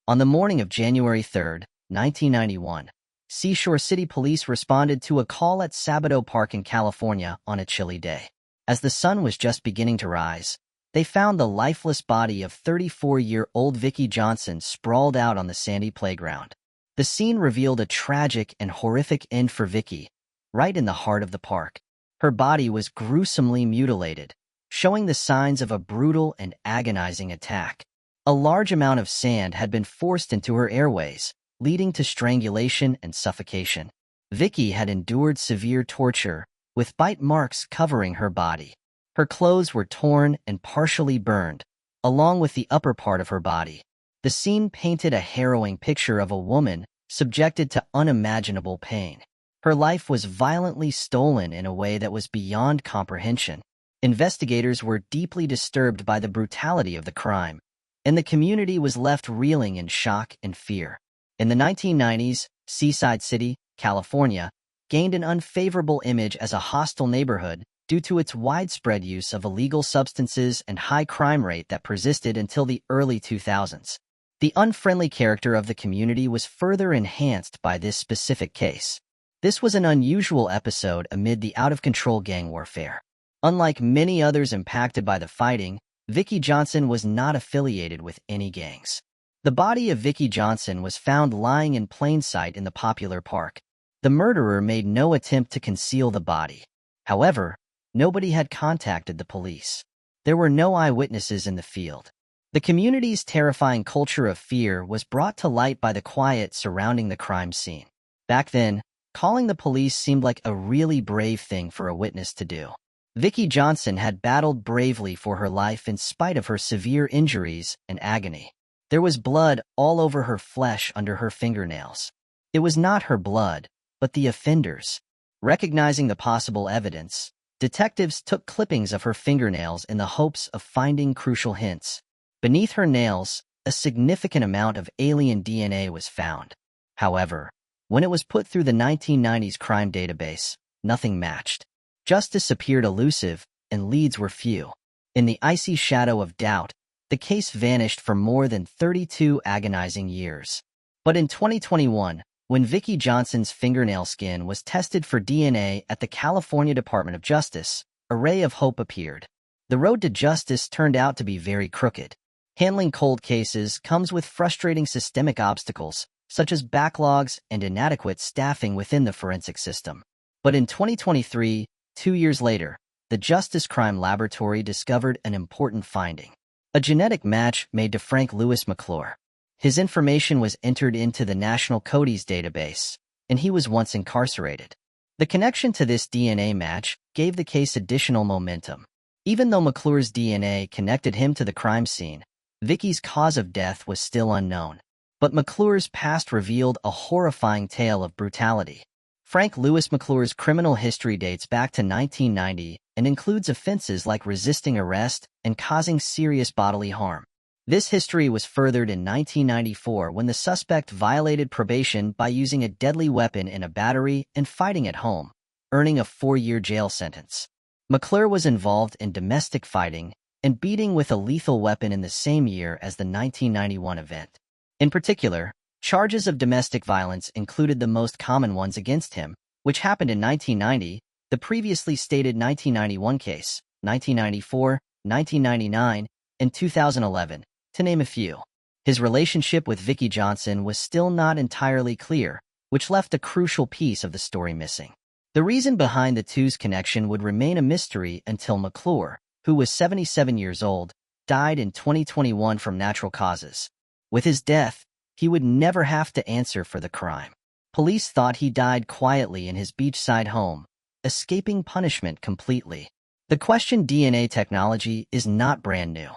On the morning of January 3, 1991, Seashore City Police responded to a call at Sabado Park in California on a chilly day. As the sun was just beginning to rise, they found the lifeless body of 34-year-old Vicki Johnson sprawled out on the sandy playground. The scene revealed a tragic and horrific end for Vicki, right in the heart of the park. Her body was gruesomely mutilated, showing the signs of a brutal and agonizing attack. A large amount of sand had been forced into her airways, leading to strangulation and suffocation. Vicki had endured severe torture, with bite marks covering her body. Her clothes were torn and partially burned, along with the upper part of her body. The scene painted a harrowing picture of a woman subjected to unimaginable pain. Her life was violently stolen in a way that was beyond comprehension. Investigators were deeply disturbed by the brutality of the crime, and the community was left reeling in shock and fear. In the 1990s, Seaside City, California, gained an unfavorable image as a hostile neighborhood due to its widespread use of illegal substances and high crime rate that persisted until the early 2000s. The unfriendly character of the community was further enhanced by this specific case. This was an unusual episode amid the out-of-control gang warfare. Unlike many others impacted by the fighting, Vicki Johnson was not affiliated with any gangs. The body of Vicki Johnson was found lying in plain sight in the popular park. The murderer made no attempt to conceal the body. However, nobody had contacted the police. There were no eyewitnesses in the field. The community's terrifying culture of fear was brought to light by the quiet surrounding the crime scene. Back then, calling the police seemed like a really brave thing for a witness to do. Vicki Johnson had battled bravely for her life in spite of her severe injuries and agony. There was blood all over her flesh under her fingernails. It was not her blood, but the offender's. Recognizing the possible evidence, detectives took clippings of her fingernails in the hopes of finding crucial hints. Beneath her nails, a significant amount of alien DNA was found. However, when it was put through the 1990s crime database, nothing matched. Justice appeared elusive, and leads were few. In the icy shadow of doubt, the case vanished for more than 32 agonizing years. But in 2021, when Vicki Johnson's fingernail skin was tested for DNA at the California Department of Justice, a ray of hope appeared. The road to justice turned out to be very crooked. Handling cold cases comes with frustrating systemic obstacles, such as backlogs and inadequate staffing within the forensic system. But in 2023, 2 years later, the Justice Crime Laboratory discovered an important finding. A genetic match made to Frank Lewis McClure. His information was entered into the National Codes database, and he was once incarcerated. The connection to this DNA match gave the case additional momentum. Even though McClure's DNA connected him to the crime scene, Vicky's cause of death was still unknown. But McClure's past revealed a horrifying tale of brutality. Frank Lewis McClure's criminal history dates back to 1990 and includes offenses like resisting arrest and causing serious bodily harm. This history was furthered in 1994 when the suspect violated probation by using a deadly weapon in a battery and fighting at home, earning a 4-year jail sentence. McClure was involved in domestic fighting and beating with a lethal weapon in the same year as the 1991 event. In particular, charges of domestic violence included the most common ones against him, which happened in 1990, the previously stated 1991 case, 1994, 1999, and 2011, to name a few. His relationship with Vicky Johnson was still not entirely clear, which left a crucial piece of the story missing. The reason behind the two's connection would remain a mystery until McClure, who was 77 years old, died in 2021 from natural causes. With his death, he would never have to answer for the crime. Police thought he died quietly in his beachside home, escaping punishment completely. The questioned DNA technology is not brand new.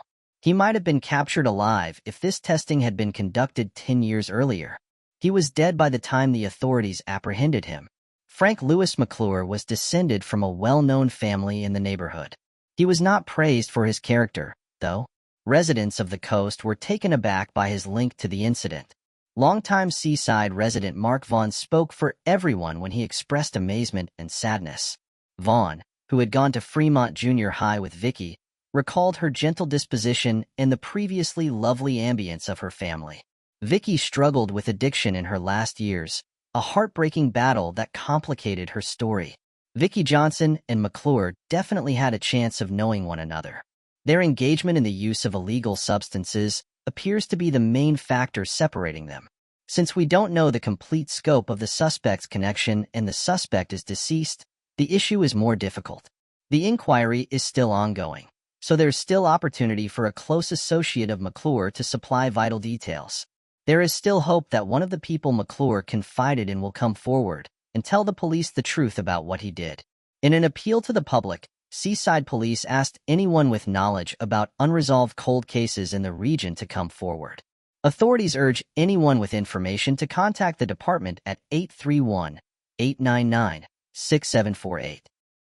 He might have been captured alive if this testing had been conducted 10 years earlier. He was dead by the time the authorities apprehended him. Frank Lewis McClure was descended from a well-known family in the neighborhood. He was not praised for his character, though. Residents of the coast were taken aback by his link to the incident. Longtime Seaside resident Mark Vaughn spoke for everyone when he expressed amazement and sadness. Vaughn, who had gone to Fremont Junior High with Vicky, recalled her gentle disposition and the previously lovely ambience of her family. Vicky struggled with addiction in her last years, a heartbreaking battle that complicated her story. Vicky Johnson and McClure definitely had a chance of knowing one another. Their engagement in the use of illegal substances appears to be the main factor separating them. Since we don't know the complete scope of the suspect's connection and the suspect is deceased, the issue is more difficult. The inquiry is still ongoing, so there's still opportunity for a close associate of McClure to supply vital details. There is still hope that one of the people McClure confided in will come forward and tell the police the truth about what he did. In an appeal to the public, Seaside Police asked anyone with knowledge about unresolved cold cases in the region to come forward. Authorities urge anyone with information to contact the department at 831-899-6748.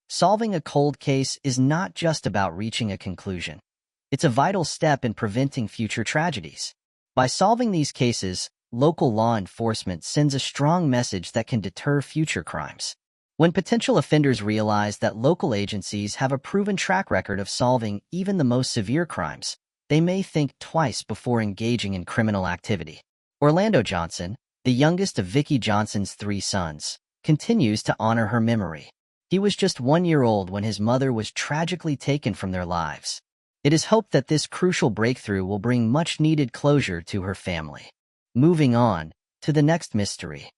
Solving a cold case is not just about reaching a conclusion. It's a vital step in preventing future tragedies. By solving these cases, local law enforcement sends a strong message that can deter future crimes. When potential offenders realize that local agencies have a proven track record of solving even the most severe crimes, they may think twice before engaging in criminal activity. Orlando Johnson, the youngest of Vicky Johnson's 3 sons, continues to honor her memory. He was just 1 year old when his mother was tragically taken from their lives. It is hoped that this crucial breakthrough will bring much-needed closure to her family. Moving on to the next mystery.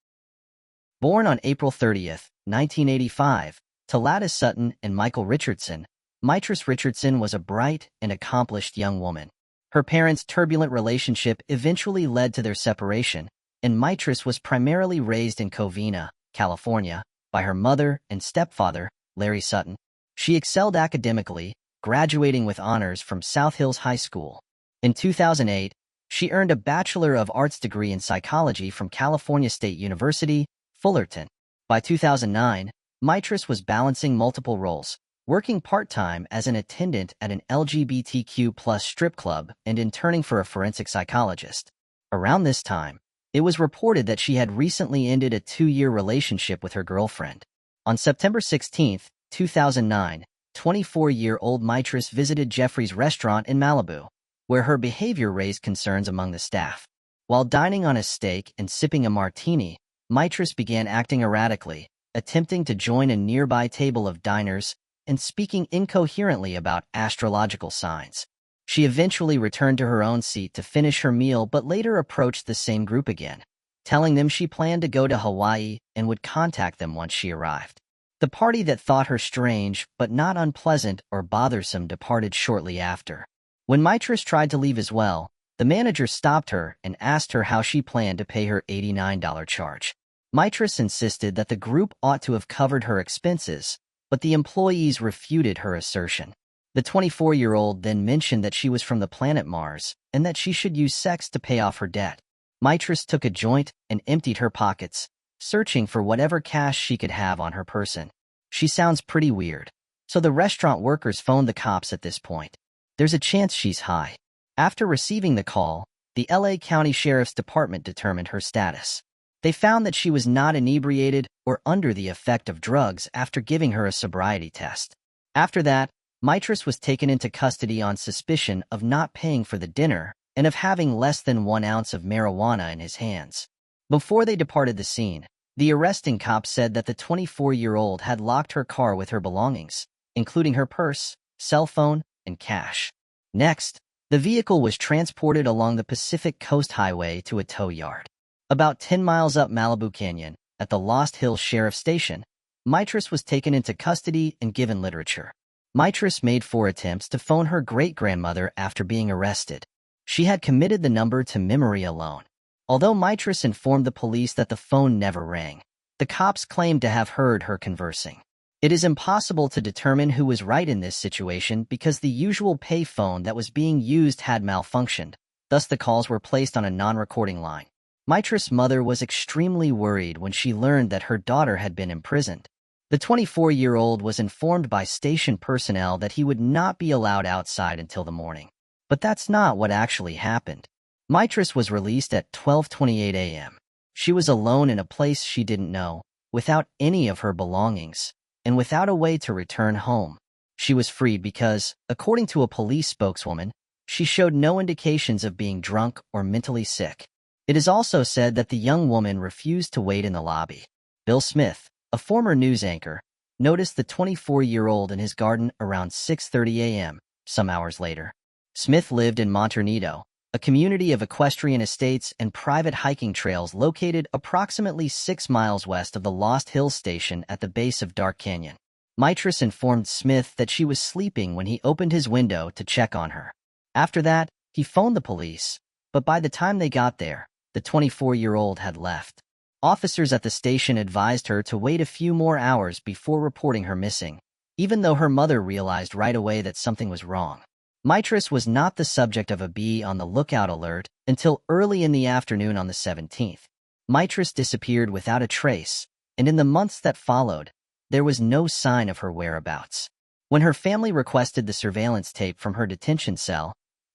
Born on April 30th, 1985, to Lattice Sutton and Michael Richardson, Mitress Richardson was a bright and accomplished young woman. Her parents' turbulent relationship eventually led to their separation, and Mitress was primarily raised in Covina, California, by her mother and stepfather, Larry Sutton. She excelled academically, graduating with honors from South Hills High School. In 2008, she earned a Bachelor of Arts degree in psychology from California State University, Fullerton. By 2009, Mitress was balancing multiple roles, working part-time as an attendant at an LGBTQ+ strip club and interning for a forensic psychologist. Around this time, it was reported that she had recently ended a 2-year relationship with her girlfriend. On September 16, 2009, 24-year-old Mitress visited Jeffrey's restaurant in Malibu, where her behavior raised concerns among the staff. While dining on a steak and sipping a martini, Mitress began acting erratically, attempting to join a nearby table of diners and speaking incoherently about astrological signs. She eventually returned to her own seat to finish her meal but later approached the same group again, telling them she planned to go to Hawaii and would contact them once she arrived. The party that thought her strange but not unpleasant or bothersome departed shortly after. When Mitris tried to leave as well, the manager stopped her and asked her how she planned to pay her $89 charge. Mitris insisted that the group ought to have covered her expenses, but the employees refuted her assertion. The 24-year-old then mentioned that she was from the planet Mars and that she should use sex to pay off her debt. Mitris took a joint and emptied her pockets, searching for whatever cash she could have on her person. She sounds pretty weird. So the restaurant workers phoned the cops at this point. There's a chance she's high. After receiving the call, the LA County Sheriff's Department determined her status. They found that she was not inebriated or under the effect of drugs after giving her a sobriety test. After that, Mitris was taken into custody on suspicion of not paying for the dinner and of having less than 1 ounce of marijuana in his hands. Before they departed the scene, the arresting cop said that the 24-year-old had locked her car with her belongings, including her purse, cell phone, and cash. Next, the vehicle was transported along the Pacific Coast Highway to a tow yard. About 10 miles up Malibu Canyon, at the Lost Hills Sheriff Station, Mitris was taken into custody and given literature. Mitris made 4 attempts to phone her great-grandmother after being arrested. She had committed the number to memory alone. Although Mitris informed the police that the phone never rang, the cops claimed to have heard her conversing. It is impossible to determine who was right in this situation because the usual pay phone that was being used had malfunctioned, thus the calls were placed on a non-recording line. Mitris' mother was extremely worried when she learned that her daughter had been imprisoned. The 24-year-old was informed by station personnel that he would not be allowed outside until the morning. But that's not what actually happened. Mitris was released at 12:28 a.m. She was alone in a place she didn't know, without any of her belongings, and without a way to return home. She was freed because, according to a police spokeswoman, she showed no indications of being drunk or mentally sick. It is also said that the young woman refused to wait in the lobby. Bill Smith, a former news anchor, noticed the 24-year-old in his garden around 6:30 a.m., some hours later. Smith lived in Monternito, a community of equestrian estates and private hiking trails located approximately 6 miles west of the Lost Hills station at the base of Dark Canyon. Mitris informed Smith that she was sleeping when he opened his window to check on her. After that, he phoned the police, but by the time they got there, the 24-year-old had left. Officers at the station advised her to wait a few more hours before reporting her missing, even though her mother realized right away that something was wrong. Mitris was not the subject of a be on the lookout alert until early in the afternoon on the 17th. Mitris disappeared without a trace, and in the months that followed, there was no sign of her whereabouts. When her family requested the surveillance tape from her detention cell,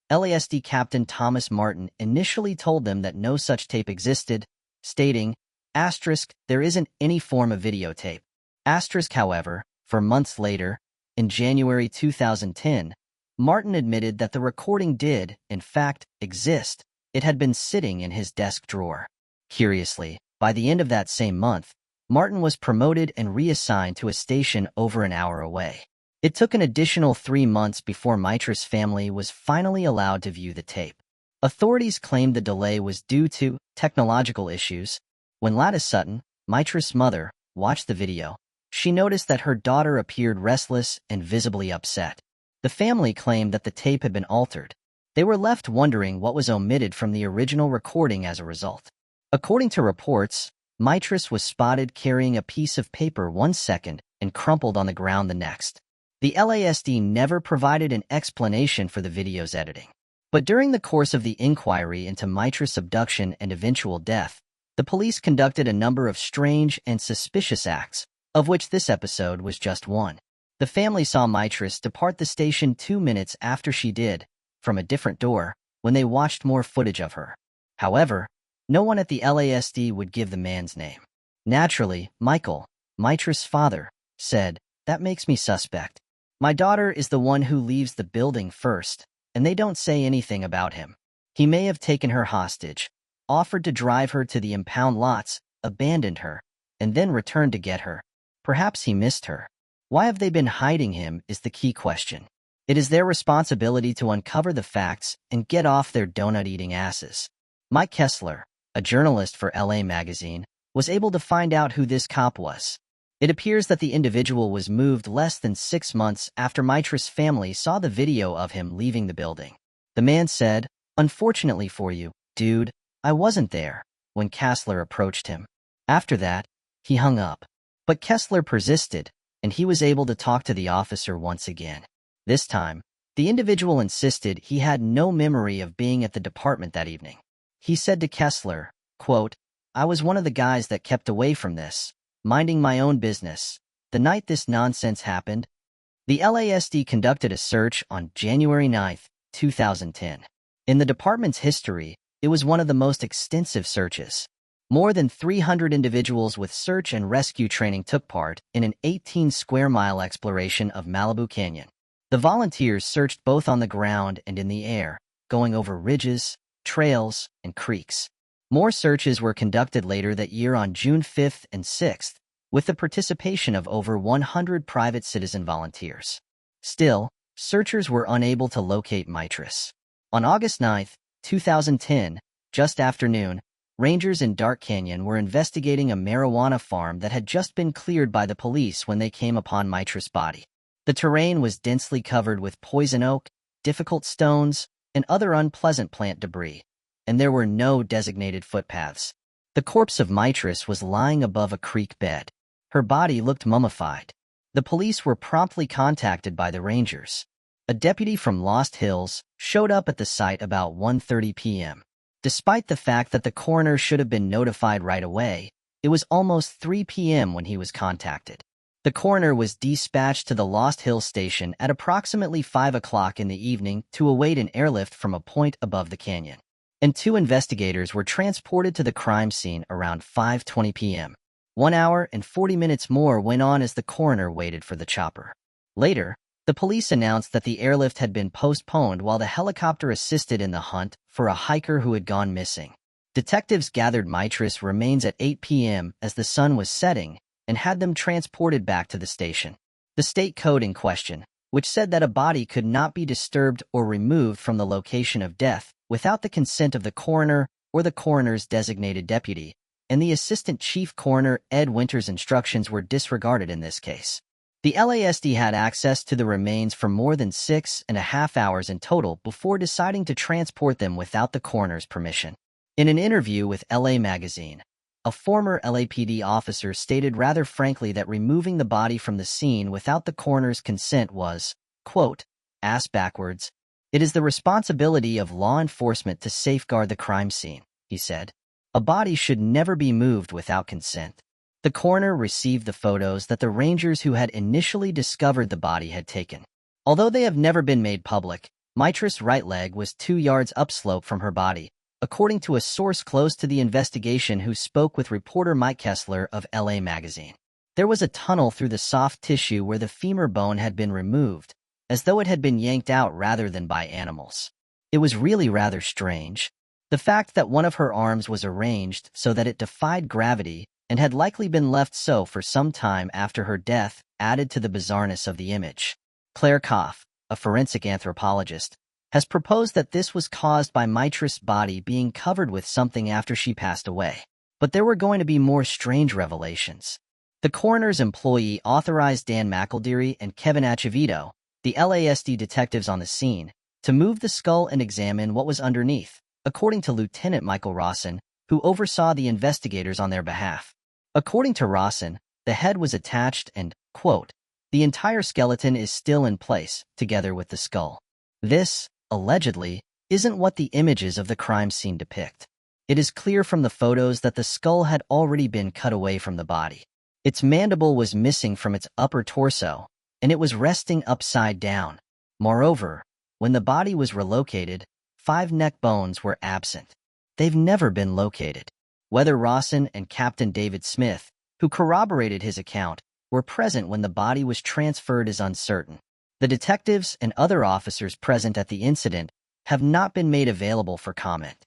LASD Captain Thomas Martin initially told them that no such tape existed, stating, "There isn't any form of videotape." However, for months later, in January 2010, Martin admitted that the recording did, in fact, exist. It had been sitting in his desk drawer. Curiously, by the end of that same month, Martin was promoted and reassigned to a station over an hour away. It took an additional 3 months before Mitris' family was finally allowed to view the tape. Authorities claimed the delay was due to technological issues. When Lattis Sutton, Mitris' mother, watched the video, she noticed that her daughter appeared restless and visibly upset. The family claimed that the tape had been altered. They were left wondering what was omitted from the original recording as a result. According to reports, Mitris was spotted carrying a piece of paper 1 second and crumpled on the ground the next. The LASD never provided an explanation for the video's editing. But during the course of the inquiry into Mitris' abduction and eventual death, the police conducted a number of strange and suspicious acts, of which this episode was just one. The family saw Mitris depart the station 2 minutes after she did, from a different door, when they watched more footage of her. However, no one at the LASD would give the man's name. Naturally, Michael, Mitris' father, said, "That makes me suspect. My daughter is the one who leaves the building first, and they don't say anything about him. He may have taken her hostage, offered to drive her to the impound lots, abandoned her, and then returned to get her. Perhaps he missed her. Why have they been hiding him is the key question. It is their responsibility to uncover the facts and get off their donut-eating asses." Mike Kessler, a journalist for LA Magazine, was able to find out who this cop was. It appears that the individual was moved less than 6 months after Mitris' family saw the video of him leaving the building. The man said, "Unfortunately for you, dude, I wasn't there," when Kessler approached him. After that, he hung up. But Kessler persisted, and he was able to talk to the officer once again. This time, the individual insisted he had no memory of being at the department that evening. He said to Kessler, quote, "I was one of the guys that kept away from this, minding my own business. The night this nonsense happened." The LASD conducted a search on January 9, 2010. In the department's history, it was one of the most extensive searches. More than 300 individuals with search and rescue training took part in an 18-square-mile exploration of Malibu Canyon. The volunteers searched both on the ground and in the air, going over ridges, trails, and creeks. More searches were conducted later that year on June 5th and 6th, with the participation of over 100 private citizen volunteers. Still, searchers were unable to locate Mitris. On August 9, 2010, just after noon, rangers in Dark Canyon were investigating a marijuana farm that had just been cleared by the police when they came upon Mitris' body. The terrain was densely covered with poison oak, difficult stones, and other unpleasant plant debris, and there were no designated footpaths. The corpse of Mitris was lying above a creek bed. Her body looked mummified. The police were promptly contacted by the rangers. A deputy from Lost Hills showed up at the site about 1:30 p.m. Despite the fact that the coroner should have been notified right away, it was almost 3 p.m. when he was contacted. The coroner was dispatched to the Lost Hills station at approximately 5 o'clock in the evening to await an airlift from a point above the canyon. And 2 investigators were transported to the crime scene around 5:20 p.m. 1 hour and 40 minutes more went on as the coroner waited for the chopper. Later, the police announced that the airlift had been postponed while the helicopter assisted in the hunt for a hiker who had gone missing. Detectives gathered Mitris' remains at 8 p.m. as the sun was setting and had them transported back to the station. The state code in question, which said that a body could not be disturbed or removed from the location of death without the consent of the coroner or the coroner's designated deputy, and the assistant chief coroner Ed Winter's instructions were disregarded in this case. The LASD had access to the remains for more than 6.5 hours in total before deciding to transport them without the coroner's permission. In an interview with LA Magazine, a former LAPD officer stated rather frankly that removing the body from the scene without the coroner's consent was, quote, "ass backwards. It is the responsibility of law enforcement to safeguard the crime scene," he said. "A body should never be moved without consent." The coroner received the photos that the rangers who had initially discovered the body had taken. Although they have never been made public, Mitris' right leg was 2 yards upslope from her body, according to a source close to the investigation who spoke with reporter Mike Kessler of LA Magazine. There was a tunnel through the soft tissue where the femur bone had been removed, as though it had been yanked out rather than by animals. It was really rather strange. The fact that one of her arms was arranged so that it defied gravity and had likely been left so for some time after her death added to the bizarreness of the image. Claire Koff, a forensic anthropologist, has proposed that this was caused by Mitris' body being covered with something after she passed away. But there were going to be more strange revelations. The coroner's employee authorized Dan McElderry and Kevin Acevedo, the LASD detectives on the scene, to move the skull and examine what was underneath, according to Lieutenant Michael Rawson, who oversaw the investigators on their behalf. According to Rawson, the head was attached and, quote, "the entire skeleton is still in place, together with the skull." This, allegedly, isn't what the images of the crime scene depict. It is clear from the photos that the skull had already been cut away from the body. Its mandible was missing from its upper torso, and it was resting upside down. Moreover, when the body was relocated, 5 neck bones were absent. They've never been located. Whether Rawson and Captain David Smith, who corroborated his account, were present when the body was transferred is uncertain. The detectives and other officers present at the incident have not been made available for comment.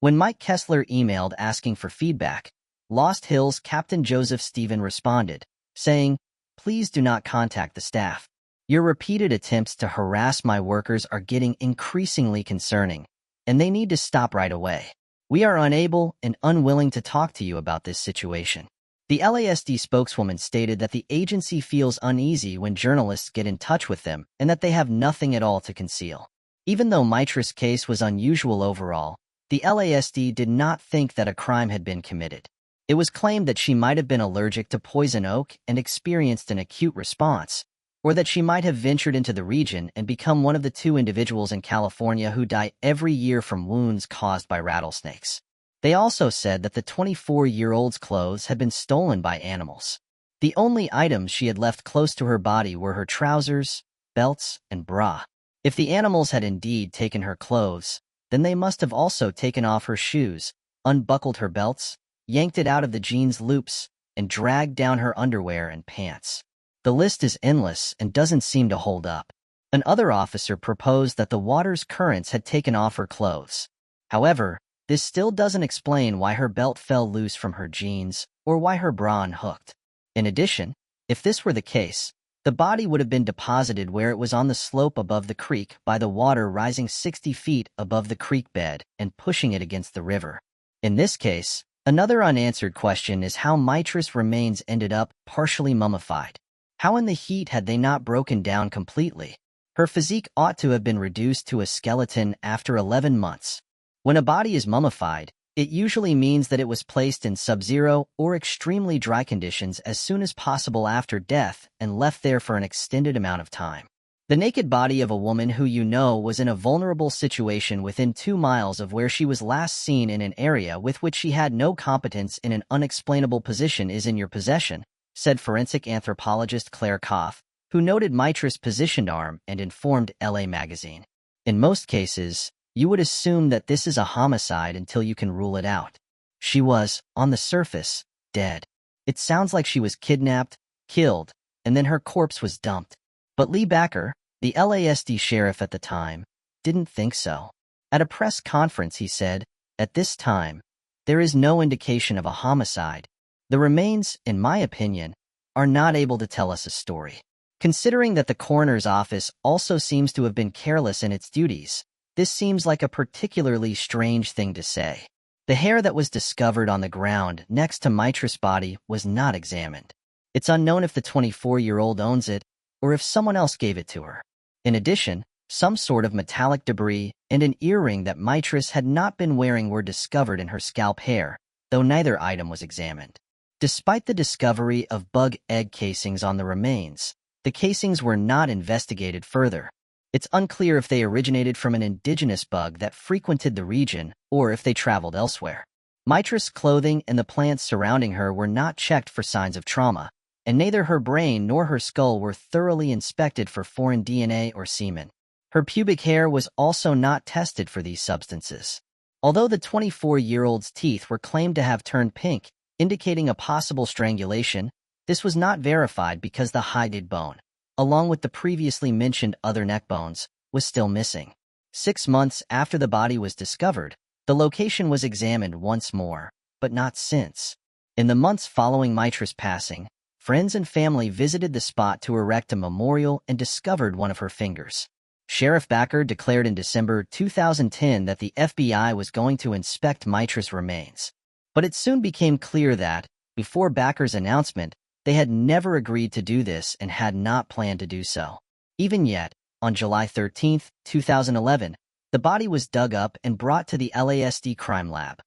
When Mike Kessler emailed asking for feedback, Lost Hills Captain Joseph Stephen responded, saying, "Please do not contact the staff. Your repeated attempts to harass my workers are getting increasingly concerning, and they need to stop right away. We are unable and unwilling to talk to you about this situation." The LASD spokeswoman stated that the agency feels uneasy when journalists get in touch with them and that they have nothing at all to conceal. Even though Mitra's case was unusual overall, the LASD did not think that a crime had been committed. It was claimed that she might have been allergic to poison oak and experienced an acute response, or that she might have ventured into the region and become one of the 2 individuals in California who die every year from wounds caused by rattlesnakes. They also said that the 24-year-old's clothes had been stolen by animals. The only items she had left close to her body were her trousers, belts, and bra. If the animals had indeed taken her clothes, then they must have also taken off her shoes, unbuckled her belts, yanked it out of the jeans loops, and dragged down her underwear and pants. The list is endless and doesn't seem to hold up. Another officer proposed that the water's currents had taken off her clothes. However, this still doesn't explain why her belt fell loose from her jeans or why her bra unhooked. In addition, if this were the case, the body would have been deposited where it was on the slope above the creek by the water rising 60 feet above the creek bed and pushing it against the river. In this case, another unanswered question is how Mitra's remains ended up partially mummified. How in the heat had they not broken down completely? Her physique ought to have been reduced to a skeleton after 11 months. When a body is mummified, it usually means that it was placed in sub-zero or extremely dry conditions as soon as possible after death and left there for an extended amount of time. The naked body of a woman who you know was in a vulnerable situation within 2 miles of where she was last seen in an area with which she had no competence in an unexplainable position is in your possession, said forensic anthropologist Claire Koff, who noted Mitra's positioned arm and informed LA Magazine. In most cases, you would assume that this is a homicide until you can rule it out. She was, on the surface, dead. It sounds like she was kidnapped, killed, and then her corpse was dumped. But Lee Backer, the LASD sheriff at the time, didn't think so. At a press conference he said, "At this time, there is no indication of a homicide. The remains, in my opinion, are not able to tell us a story." Considering that the coroner's office also seems to have been careless in its duties, this seems like a particularly strange thing to say. The hair that was discovered on the ground next to Mitra's body was not examined. It's unknown if the 24-year-old owns it or if someone else gave it to her. In addition, some sort of metallic debris and an earring that Mitras had not been wearing were discovered in her scalp hair, though neither item was examined. Despite the discovery of bug egg casings on the remains, the casings were not investigated further. It's unclear if they originated from an indigenous bug that frequented the region or if they traveled elsewhere. Mitra's clothing and the plants surrounding her were not checked for signs of trauma, and neither her brain nor her skull were thoroughly inspected for foreign DNA or semen. Her pubic hair was also not tested for these substances. Although the 24-year-old's teeth were claimed to have turned pink, indicating a possible strangulation, this was not verified because the hyoid bone, along with the previously mentioned other neck bones, was still missing. 6 months after the body was discovered, the location was examined once more, but not since. In the months following Mitra's passing, friends and family visited the spot to erect a memorial and discovered one of her fingers. Sheriff Backer declared in December 2010 that the FBI was going to inspect Mitra's remains. But it soon became clear that, before Backer's announcement, they had never agreed to do this and had not planned to do so. Even yet, on July 13, 2011, the body was dug up and brought to the LASD crime lab.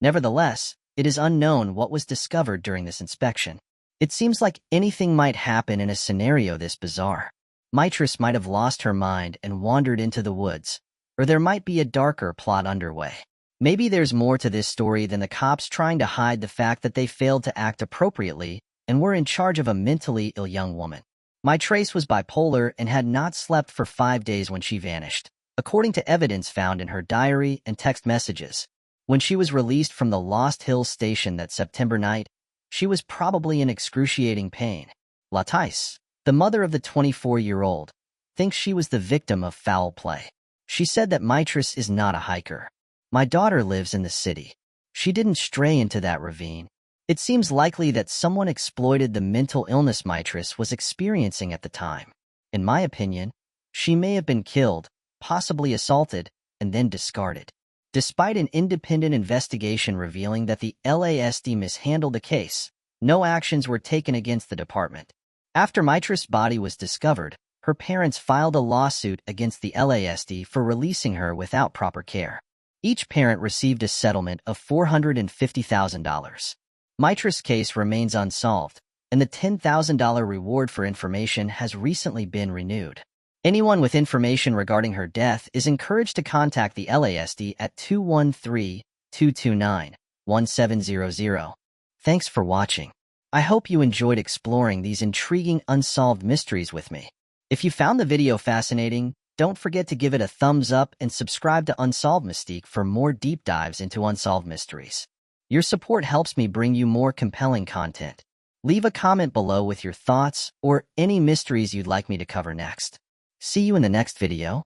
Nevertheless, it is unknown what was discovered during this inspection. It seems like anything might happen in a scenario this bizarre. Mitras might have lost her mind and wandered into the woods, or there might be a darker plot underway. Maybe there's more to this story than the cops trying to hide the fact that they failed to act appropriately and were in charge of a mentally ill young woman. Mitras was bipolar and had not slept for 5 days when she vanished, according to evidence found in her diary and text messages. When she was released from the Lost Hills station that September night, she was probably in excruciating pain. Latice, the mother of the 24-year-old, thinks she was the victim of foul play. She said that Mitras is not a hiker. "My daughter lives in the city. She didn't stray into that ravine." It seems likely that someone exploited the mental illness Mitras was experiencing at the time. In my opinion, she may have been killed, possibly assaulted, and then discarded. Despite an independent investigation revealing that the LASD mishandled the case, no actions were taken against the department. After Mitra's body was discovered, her parents filed a lawsuit against the LASD for releasing her without proper care. Each parent received a settlement of $450,000. Mitra's case remains unsolved, and the $10,000 reward for information has recently been renewed. Anyone with information regarding her death is encouraged to contact the LASD at 213-229-1700. Thanks for watching. I hope you enjoyed exploring these intriguing unsolved mysteries with me. If you found the video fascinating, don't forget to give it a thumbs up and subscribe to Unsolved Mystique for more deep dives into unsolved mysteries. Your support helps me bring you more compelling content. Leave a comment below with your thoughts or any mysteries you'd like me to cover next. See you in the next video.